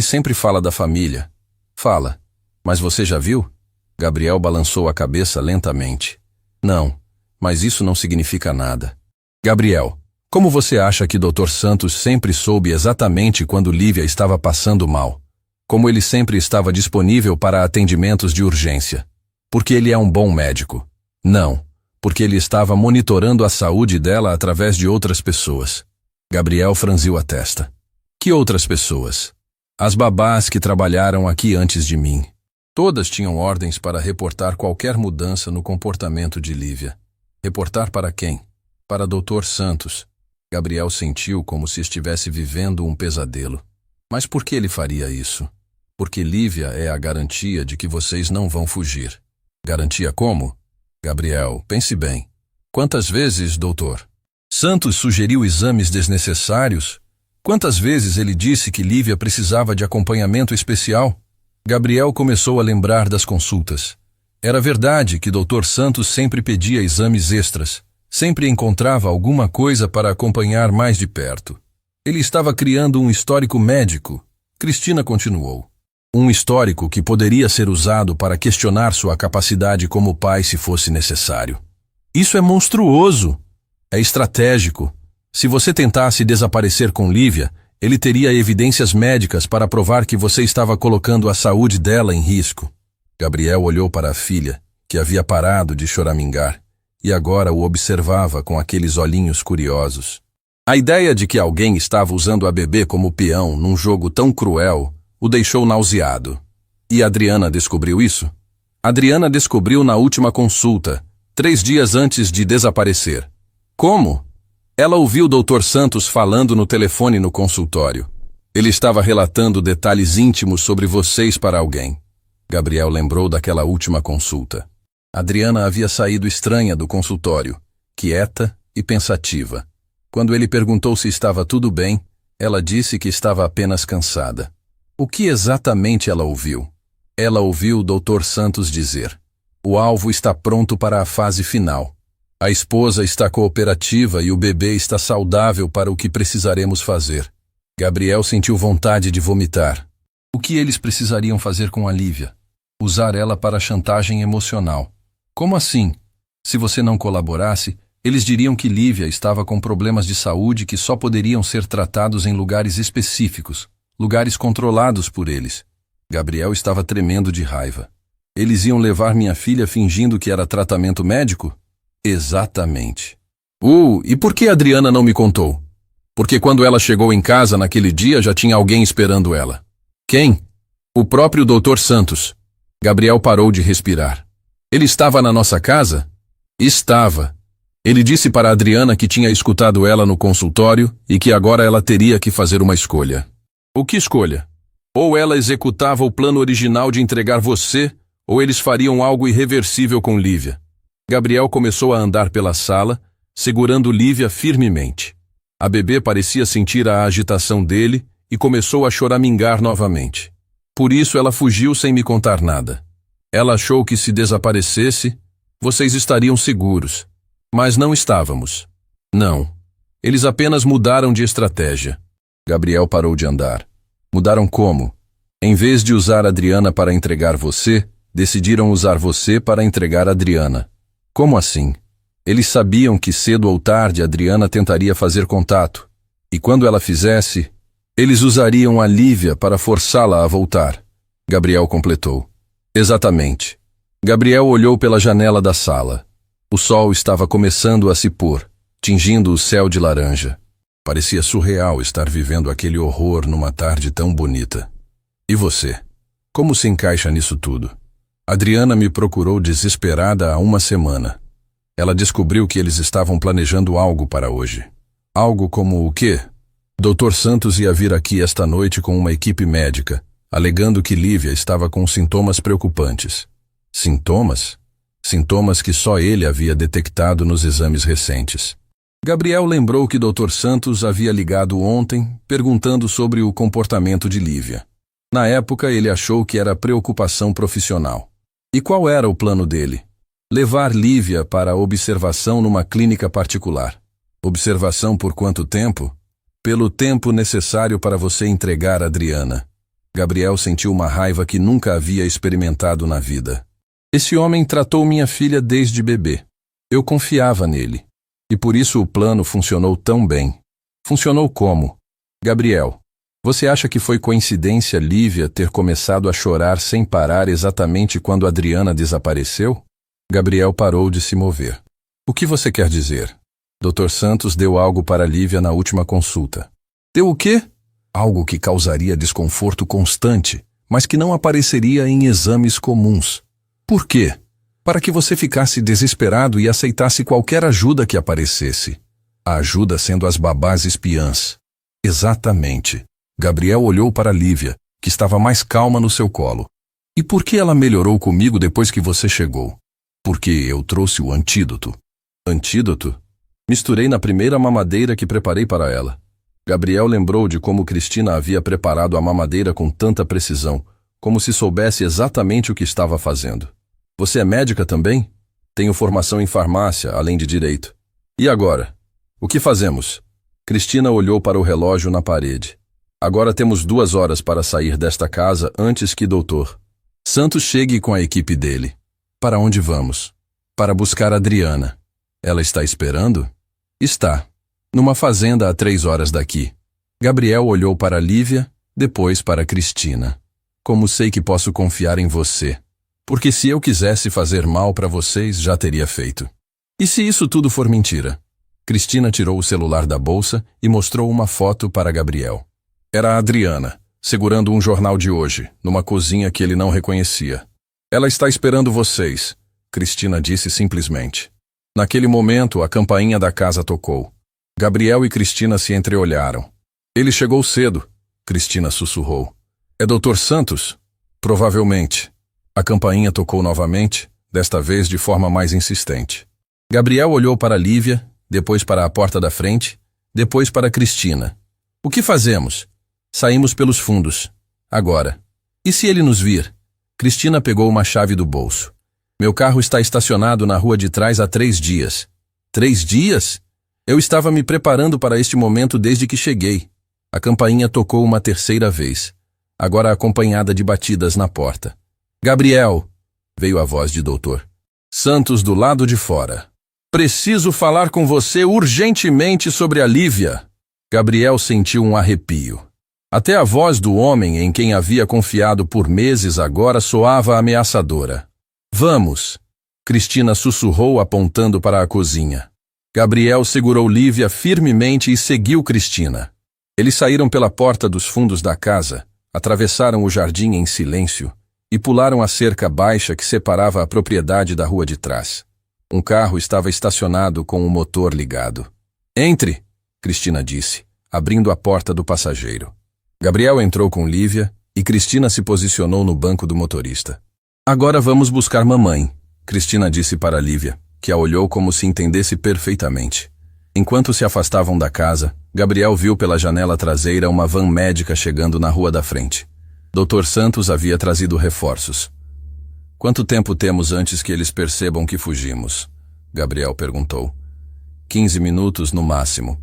sempre fala da família. Fala. Mas você já viu? Gabriel balançou a cabeça lentamente. Não, mas isso não significa nada. Gabriel, como você acha que Dr. Santos sempre soube exatamente quando Lívia estava passando mal? Como ele sempre estava disponível para atendimentos de urgência? Porque ele é um bom médico. Não, porque ele estava monitorando a saúde dela através de outras pessoas. Gabriel franziu a testa. Que outras pessoas? As babás que trabalharam aqui antes de mim. Todas tinham ordens para reportar qualquer mudança no comportamento de Lívia. Reportar para quem? Para Dr. Santos. Gabriel sentiu como se estivesse vivendo um pesadelo. Mas por que ele faria isso? Porque Lívia é a garantia de que vocês não vão fugir. Garantia como? Gabriel, pense bem. Quantas vezes, doutor? Santos sugeriu exames desnecessários? Quantas vezes ele disse que Lívia precisava de acompanhamento especial? Gabriel começou a lembrar das consultas. Era verdade que Dr. Santos sempre pedia exames extras. Sempre encontrava alguma coisa para acompanhar mais de perto. Ele estava criando um histórico médico. Cristina continuou. Um histórico que poderia ser usado para questionar sua capacidade como pai se fosse necessário. Isso é monstruoso. É estratégico. Se você tentasse desaparecer com Lívia, ele teria evidências médicas para provar que você estava colocando a saúde dela em risco. Gabriel olhou para a filha, que havia parado de choramingar, e agora o observava com aqueles olhinhos curiosos. A ideia de que alguém estava usando a bebê como peão num jogo tão cruel o deixou nauseado. E Adriana descobriu isso? Adriana descobriu na última consulta, 3 dias antes de desaparecer. Como? Ela ouviu o Dr. Santos falando no telefone no consultório. Ele estava relatando detalhes íntimos sobre vocês para alguém. Gabriel lembrou daquela última consulta. Adriana havia saído estranha do consultório, quieta e pensativa. Quando ele perguntou se estava tudo bem, ela disse que estava apenas cansada. O que exatamente ela ouviu? Ela ouviu o Dr. Santos dizer: O alvo está pronto para a fase final. A esposa está cooperativa e o bebê está saudável para o que precisaremos fazer. Gabriel sentiu vontade de vomitar. O que eles precisariam fazer com a Lívia? Usar ela para chantagem emocional. Como assim? Se você não colaborasse, eles diriam que Lívia estava com problemas de saúde que só poderiam ser tratados em lugares específicos, lugares controlados por eles. Gabriel estava tremendo de raiva. Eles iam levar minha filha fingindo que era tratamento médico? Exatamente. E por que Adriana não me contou? Porque quando ela chegou em casa naquele dia já tinha alguém esperando ela. Quem? O próprio Dr. Santos. Gabriel parou de respirar. Ele estava na nossa casa? Estava. Ele disse para Adriana que tinha escutado ela no consultório e que agora ela teria que fazer uma escolha. O que escolha? Ou ela executava o plano original de entregar você, ou eles fariam algo irreversível com Lívia. Gabriel começou a andar pela sala, segurando Lívia firmemente. A bebê parecia sentir a agitação dele e começou a choramingar novamente. Por isso ela fugiu sem me contar nada. Ela achou que se desaparecesse, vocês estariam seguros. Mas não estávamos. Não. Eles apenas mudaram de estratégia. Gabriel parou de andar. Mudaram como? Em vez de usar Adriana para entregar você, decidiram usar você para entregar Adriana. Como assim? Eles sabiam que cedo ou tarde Adriana tentaria fazer contato. E quando ela fizesse, eles usariam a Lívia para forçá-la a voltar. Gabriel completou. Exatamente. Gabriel olhou pela janela da sala. O sol estava começando a se pôr, tingindo o céu de laranja. Parecia surreal estar vivendo aquele horror numa tarde tão bonita. E você? Como se encaixa nisso tudo? Adriana me procurou desesperada há uma semana. Ela descobriu que eles estavam planejando algo para hoje. Algo como o quê? Dr. Santos ia vir aqui esta noite com uma equipe médica, alegando que Lívia estava com sintomas preocupantes. Sintomas? Sintomas que só ele havia detectado nos exames recentes. Gabriel lembrou que Dr. Santos havia ligado ontem, perguntando sobre o comportamento de Lívia. Na época, ele achou que era preocupação profissional. E qual era o plano dele? Levar Lívia para observação numa clínica particular. Observação por quanto tempo? Pelo tempo necessário para você entregar Adriana. Gabriel sentiu uma raiva que nunca havia experimentado na vida. Esse homem tratou minha filha desde bebê. Eu confiava nele. E por isso o plano funcionou tão bem. Funcionou como? Gabriel, você acha que foi coincidência Lívia ter começado a chorar sem parar exatamente quando Adriana desapareceu? Gabriel parou de se mover. O que você quer dizer? Dr. Santos deu algo para Lívia na última consulta. Deu o quê? Algo que causaria desconforto constante, mas que não apareceria em exames comuns. Por quê? Para que você ficasse desesperado e aceitasse qualquer ajuda que aparecesse. A ajuda sendo as babás espiãs. Exatamente. Gabriel olhou para Lívia, que estava mais calma no seu colo. E por que ela melhorou comigo depois que você chegou? Porque eu trouxe o antídoto. Antídoto? Misturei na primeira mamadeira que preparei para ela. Gabriel lembrou de como Cristina havia preparado a mamadeira com tanta precisão, como se soubesse exatamente o que estava fazendo. Você é médica também? Tenho formação em farmácia, além de direito. E agora? O que fazemos? Cristina olhou para o relógio na parede. Agora temos 2 horas para sair desta casa antes que Dr. Santos chegue com a equipe dele. Para onde vamos? Para buscar Adriana. Ela está esperando? Está. Numa fazenda a 3 horas daqui. Gabriel olhou para Lívia, depois para Cristina. Como sei que posso confiar em você? Porque se eu quisesse fazer mal para vocês, já teria feito. E se isso tudo for mentira? Cristina tirou o celular da bolsa e mostrou uma foto para Gabriel. Era a Adriana, segurando um jornal de hoje, numa cozinha que ele não reconhecia. Ela está esperando vocês, Cristina disse simplesmente. Naquele momento, a campainha da casa tocou. Gabriel e Cristina se entreolharam. Ele chegou cedo, Cristina sussurrou. É Dr. Santos? Provavelmente. A campainha tocou novamente, desta vez de forma mais insistente. Gabriel olhou para Lívia, depois para a porta da frente, depois para Cristina. O que fazemos? Saímos pelos fundos. Agora. E se ele nos vir? Cristina pegou uma chave do bolso. Meu carro está estacionado na rua de trás há 3 dias. 3 dias? Eu estava me preparando para este momento desde que cheguei. A campainha tocou uma terceira vez, agora acompanhada de batidas na porta. Gabriel, veio a voz de Dr. Santos do lado de fora. Preciso falar com você urgentemente sobre a Lívia. Gabriel sentiu um arrepio. Até a voz do homem em quem havia confiado por meses agora soava ameaçadora. Vamos, Cristina sussurrou apontando para a cozinha. Gabriel segurou Lívia firmemente e seguiu Cristina. Eles saíram pela porta dos fundos da casa, atravessaram o jardim em silêncio e pularam a cerca baixa que separava a propriedade da rua de trás. Um carro estava estacionado com o motor ligado. Entre, Cristina disse, abrindo a porta do passageiro. Gabriel entrou com Lívia e Cristina se posicionou no banco do motorista. Agora vamos buscar mamãe, Cristina disse para Lívia, que a olhou como se entendesse perfeitamente. Enquanto se afastavam da casa, Gabriel viu pela janela traseira uma van médica chegando na rua da frente. Dr. Santos havia trazido reforços. Quanto tempo temos antes que eles percebam que fugimos? Gabriel perguntou. 15 minutos no máximo.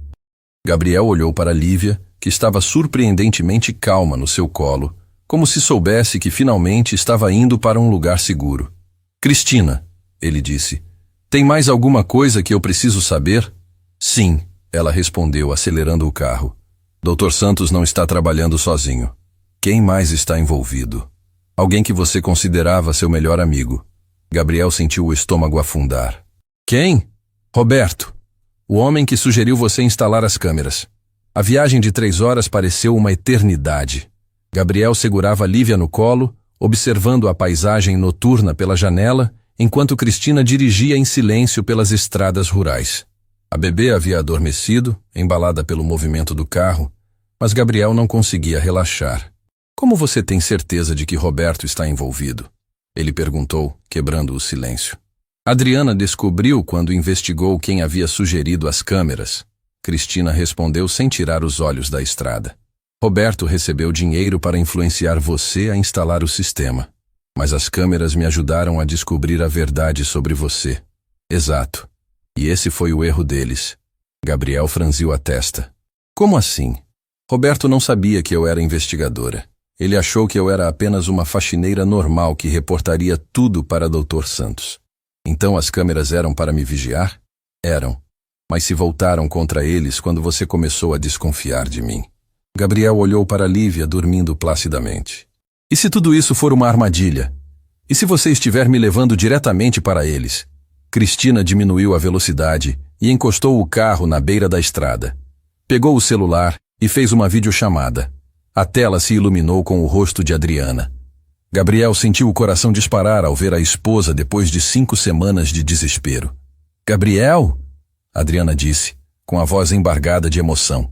Gabriel olhou para Lívia, que estava surpreendentemente calma no seu colo, como se soubesse que finalmente estava indo para um lugar seguro. Cristina, ele disse, tem mais alguma coisa que eu preciso saber? Sim, ela respondeu, acelerando o carro. Dr. Santos não está trabalhando sozinho. Quem mais está envolvido? Alguém que você considerava seu melhor amigo. Gabriel sentiu o estômago afundar. Quem? Roberto. O homem que sugeriu você instalar as câmeras. A viagem de 3 horas pareceu uma eternidade. Gabriel segurava Lívia no colo, observando a paisagem noturna pela janela, enquanto Cristina dirigia em silêncio pelas estradas rurais. A bebê havia adormecido, embalada pelo movimento do carro, mas Gabriel não conseguia relaxar. Como você tem certeza de que Roberto está envolvido? Ele perguntou, quebrando o silêncio. Adriana descobriu quando investigou quem havia sugerido as câmeras. Cristina respondeu sem tirar os olhos da estrada. Roberto recebeu dinheiro para influenciar você a instalar o sistema. Mas as câmeras me ajudaram a descobrir a verdade sobre você. Exato. E esse foi o erro deles. Gabriel franziu a testa. Como assim? Roberto não sabia que eu era investigadora. Ele achou que eu era apenas uma faxineira normal que reportaria tudo para Dr. Santos. Então as câmeras eram para me vigiar? Eram. Mas se voltaram contra eles quando você começou a desconfiar de mim. Gabriel olhou para Lívia dormindo placidamente. E se tudo isso for uma armadilha? E se você estiver me levando diretamente para eles? Cristina diminuiu a velocidade e encostou o carro na beira da estrada. Pegou o celular e fez uma videochamada. A tela se iluminou com o rosto de Adriana. Gabriel sentiu o coração disparar ao ver a esposa depois de 5 semanas de desespero. Gabriel? Adriana disse, com a voz embargada de emoção.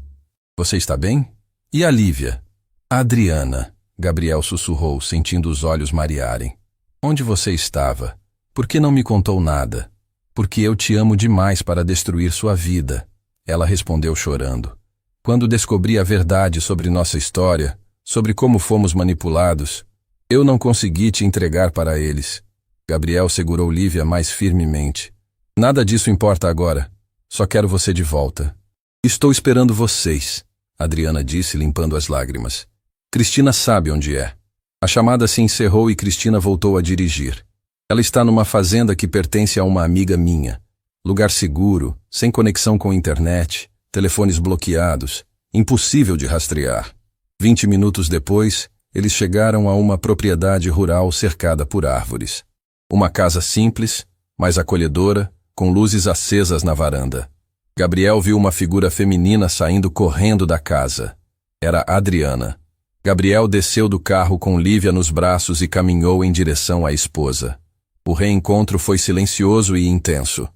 Você está bem? E a Lívia? Adriana, Gabriel sussurrou, sentindo os olhos marearem. Onde você estava? Por que não me contou nada? Porque eu te amo demais para destruir sua vida. Ela respondeu chorando. Quando descobri a verdade sobre nossa história, sobre como fomos manipulados, eu não consegui te entregar para eles. Gabriel segurou Lívia mais firmemente. Nada disso importa agora. Só quero você de volta. Estou esperando vocês, Adriana disse, limpando as lágrimas. Cristina sabe onde é. A chamada se encerrou e Cristina voltou a dirigir. Ela está numa fazenda que pertence a uma amiga minha. Lugar seguro, sem conexão com internet, telefones bloqueados, impossível de rastrear. 20 minutos depois, eles chegaram a uma propriedade rural cercada por árvores. Uma casa simples, mas acolhedora, com luzes acesas na varanda. Gabriel viu uma figura feminina saindo correndo da casa. Era Adriana. Gabriel desceu do carro com Lívia nos braços e caminhou em direção à esposa. O reencontro foi silencioso e intenso.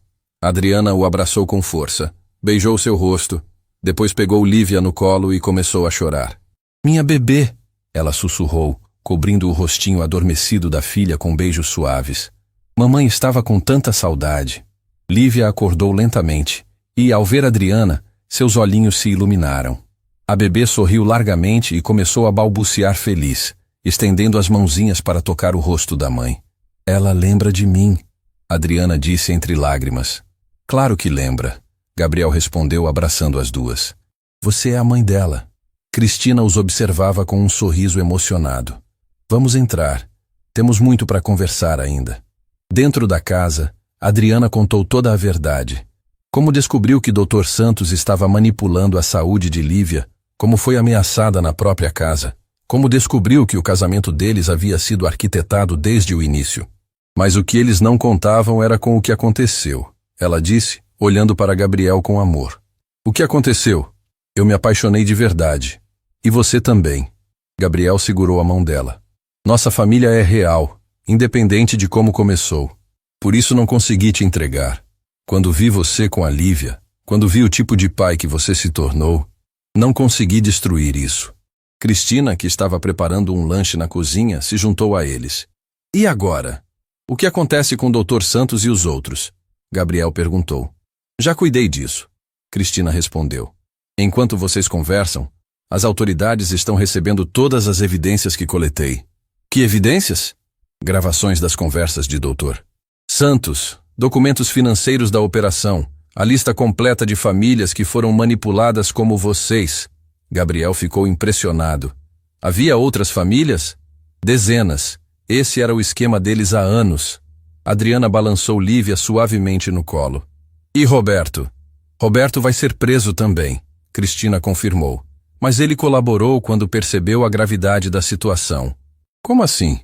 Adriana o abraçou com força, beijou seu rosto, depois pegou Lívia no colo e começou a chorar. Minha bebê, ela sussurrou, cobrindo o rostinho adormecido da filha com beijos suaves. Mamãe estava com tanta saudade. Lívia acordou lentamente e, ao ver Adriana, seus olhinhos se iluminaram. A bebê sorriu largamente e começou a balbuciar feliz, estendendo as mãozinhas para tocar o rosto da mãe. Ela lembra de mim, Adriana disse entre lágrimas. Claro que lembra, Gabriel respondeu abraçando as duas. Você é a mãe dela. Cristina os observava com um sorriso emocionado. Vamos entrar. Temos muito para conversar ainda. Dentro da casa, Adriana contou toda a verdade. Como descobriu que Dr. Santos estava manipulando a saúde de Lívia, como foi ameaçada na própria casa, como descobriu que o casamento deles havia sido arquitetado desde o início. Mas o que eles não contavam era com o que aconteceu, ela disse, olhando para Gabriel com amor. O que aconteceu? Eu me apaixonei de verdade. E você também. Gabriel segurou a mão dela. Nossa família é real, independente de como começou. Por isso não consegui te entregar. Quando vi você com a Lívia, quando vi o tipo de pai que você se tornou, não consegui destruir isso. Cristina, que estava preparando um lanche na cozinha, se juntou a eles. E agora? O que acontece com o Dr. Santos e os outros? Gabriel perguntou. Já cuidei disso. Cristina respondeu. Enquanto vocês conversam, as autoridades estão recebendo todas as evidências que coletei. Que evidências? Gravações das conversas de Dr. Santos, documentos financeiros da operação, a lista completa de famílias que foram manipuladas como vocês. Gabriel ficou impressionado. Havia outras famílias? Dezenas. Esse era o esquema deles há anos. Adriana balançou Lívia suavemente no colo. E Roberto? Roberto vai ser preso também, Cristina confirmou. Mas ele colaborou quando percebeu a gravidade da situação. Como assim?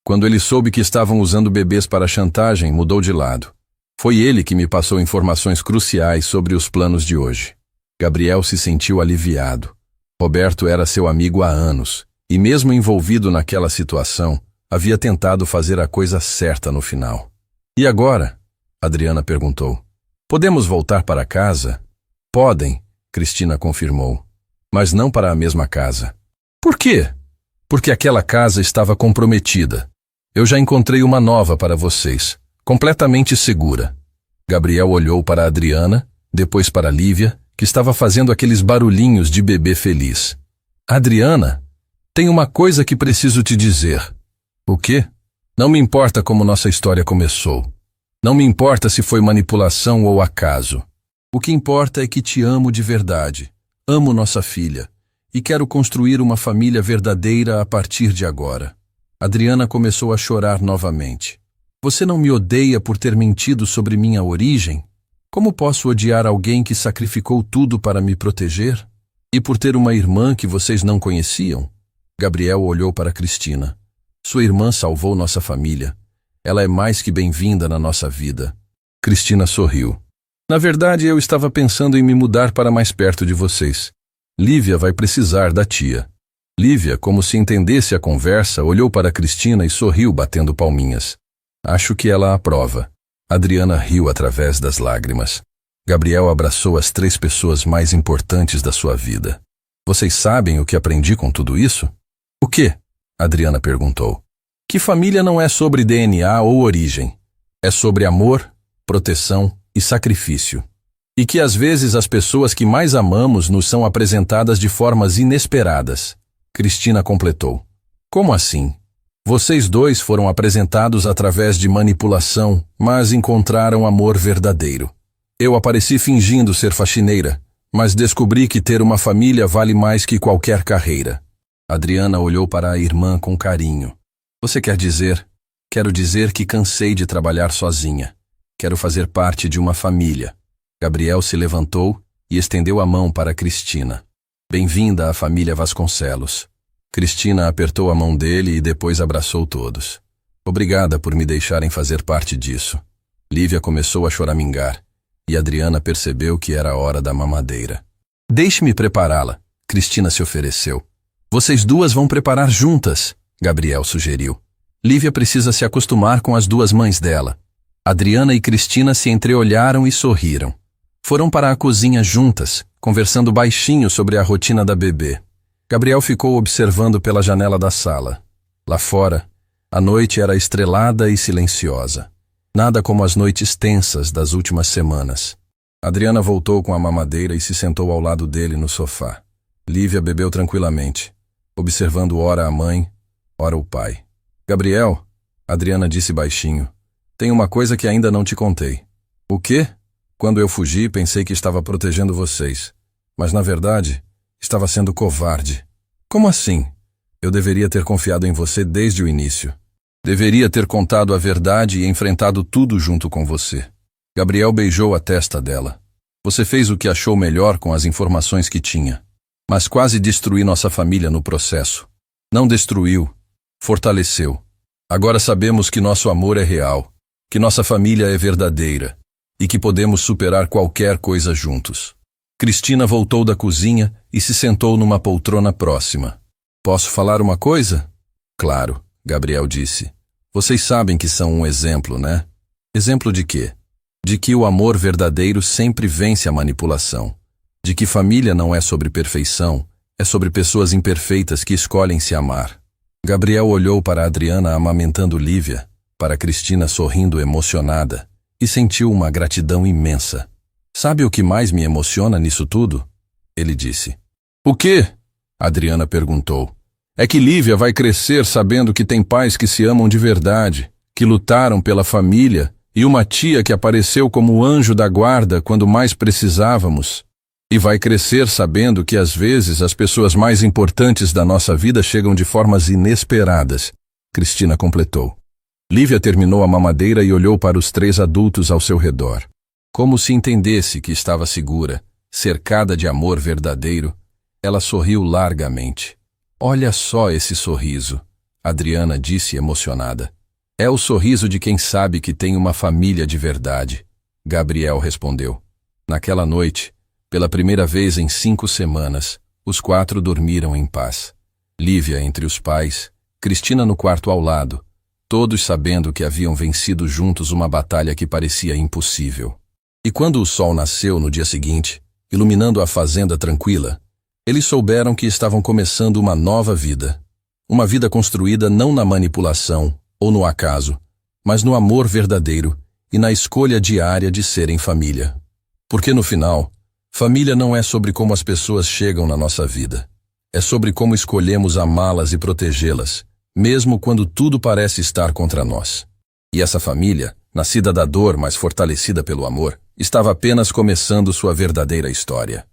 Quando ele soube que estavam usando bebês para chantagem, mudou de lado. Foi ele que me passou informações cruciais sobre os planos de hoje. Gabriel se sentiu aliviado. Roberto era seu amigo há anos, e mesmo envolvido naquela situação, havia tentado fazer a coisa certa no final. E agora? Adriana perguntou. Podemos voltar para casa? Podem, Cristina confirmou. Mas não para a mesma casa. Por quê? Porque aquela casa estava comprometida. Eu já encontrei uma nova para vocês, completamente segura. Gabriel olhou para Adriana, depois para Lívia, que estava fazendo aqueles barulhinhos de bebê feliz. Adriana, tem uma coisa que preciso te dizer. O quê? Não me importa como nossa história começou. Não me importa se foi manipulação ou acaso. O que importa é que te amo de verdade. Amo nossa filha. E quero construir uma família verdadeira a partir de agora. Adriana começou a chorar novamente. Você não me odeia por ter mentido sobre minha origem? Como posso odiar alguém que sacrificou tudo para me proteger? E por ter uma irmã que vocês não conheciam? Gabriel olhou para Cristina. Sua irmã salvou nossa família. Ela é mais que bem-vinda na nossa vida. Cristina sorriu. Na verdade, eu estava pensando em me mudar para mais perto de vocês. Lívia vai precisar da tia. Lívia, como se entendesse a conversa, olhou para Cristina e sorriu batendo palminhas. Acho que ela aprova. Adriana riu através das lágrimas. Gabriel abraçou as 3 pessoas mais importantes da sua vida. Vocês sabem o que aprendi com tudo isso? O quê? Adriana perguntou. Que família não é sobre DNA ou origem. É sobre amor, proteção e sacrifício. E que às vezes as pessoas que mais amamos nos são apresentadas de formas inesperadas. Cristina completou. Como assim? Vocês 2 foram apresentados através de manipulação, mas encontraram amor verdadeiro. Eu apareci fingindo ser faxineira, mas descobri que ter uma família vale mais que qualquer carreira. Adriana olhou para a irmã com carinho. Você quer dizer? Quero dizer que cansei de trabalhar sozinha. Quero fazer parte de uma família. Gabriel se levantou e estendeu a mão para Cristina. Bem-vinda à família Vasconcelos. Cristina apertou a mão dele e depois abraçou todos. Obrigada por me deixarem fazer parte disso. Lívia começou a choramingar, e Adriana percebeu que era a hora da mamadeira. Deixe-me prepará-la, Cristina se ofereceu. Vocês 2 vão preparar juntas, Gabriel sugeriu. Lívia precisa se acostumar com as 2 mães dela. Adriana e Cristina se entreolharam e sorriram. Foram para a cozinha juntas, conversando baixinho sobre a rotina da bebê. Gabriel ficou observando pela janela da sala. Lá fora, a noite era estrelada e silenciosa. Nada como as noites tensas das últimas semanas. Adriana voltou com a mamadeira e se sentou ao lado dele no sofá. Lívia bebeu tranquilamente, observando ora a mãe, ora o pai. Gabriel, Adriana disse baixinho. Tem uma coisa que ainda não te contei. O quê? Quando eu fugi, pensei que estava protegendo vocês. Mas, na verdade, estava sendo covarde. Como assim? Eu deveria ter confiado em você desde o início. Deveria ter contado a verdade e enfrentado tudo junto com você. Gabriel beijou a testa dela. Você fez o que achou melhor com as informações que tinha. Mas quase destruiu nossa família no processo. Não destruiu, fortaleceu. Agora sabemos que nosso amor é real, que nossa família é verdadeira e que podemos superar qualquer coisa juntos. Cristina voltou da cozinha e se sentou numa poltrona próxima. Posso falar uma coisa? Claro, Gabriel disse. Vocês sabem que são um exemplo, né? Exemplo de quê? De que o amor verdadeiro sempre vence a manipulação. De que família não é sobre perfeição, é sobre pessoas imperfeitas que escolhem se amar. Gabriel olhou para Adriana amamentando Lívia, para Cristina sorrindo emocionada, e sentiu uma gratidão imensa. Sabe o que mais me emociona nisso tudo? Ele disse. O quê? Adriana perguntou. É que Lívia vai crescer sabendo que tem pais que se amam de verdade, que lutaram pela família, e uma tia que apareceu como anjo da guarda quando mais precisávamos. E vai crescer sabendo que às vezes as pessoas mais importantes da nossa vida chegam de formas inesperadas, Cristina completou. Lívia terminou a mamadeira e olhou para os 3 adultos ao seu redor. Como se entendesse que estava segura, cercada de amor verdadeiro, ela sorriu largamente. Olha só esse sorriso, Adriana disse emocionada. É o sorriso de quem sabe que tem uma família de verdade, Gabriel respondeu. Naquela noite, pela primeira vez em 5 semanas, os 4 dormiram em paz. Lívia entre os pais, Cristina no quarto ao lado, todos sabendo que haviam vencido juntos uma batalha que parecia impossível. E quando o sol nasceu no dia seguinte, iluminando a fazenda tranquila, eles souberam que estavam começando uma nova vida. Uma vida construída não na manipulação ou no acaso, mas no amor verdadeiro e na escolha diária de serem família. Porque no final, família não é sobre como as pessoas chegam na nossa vida. É sobre como escolhemos amá-las e protegê-las, mesmo quando tudo parece estar contra nós. E essa família, nascida da dor, mas fortalecida pelo amor, estava apenas começando sua verdadeira história.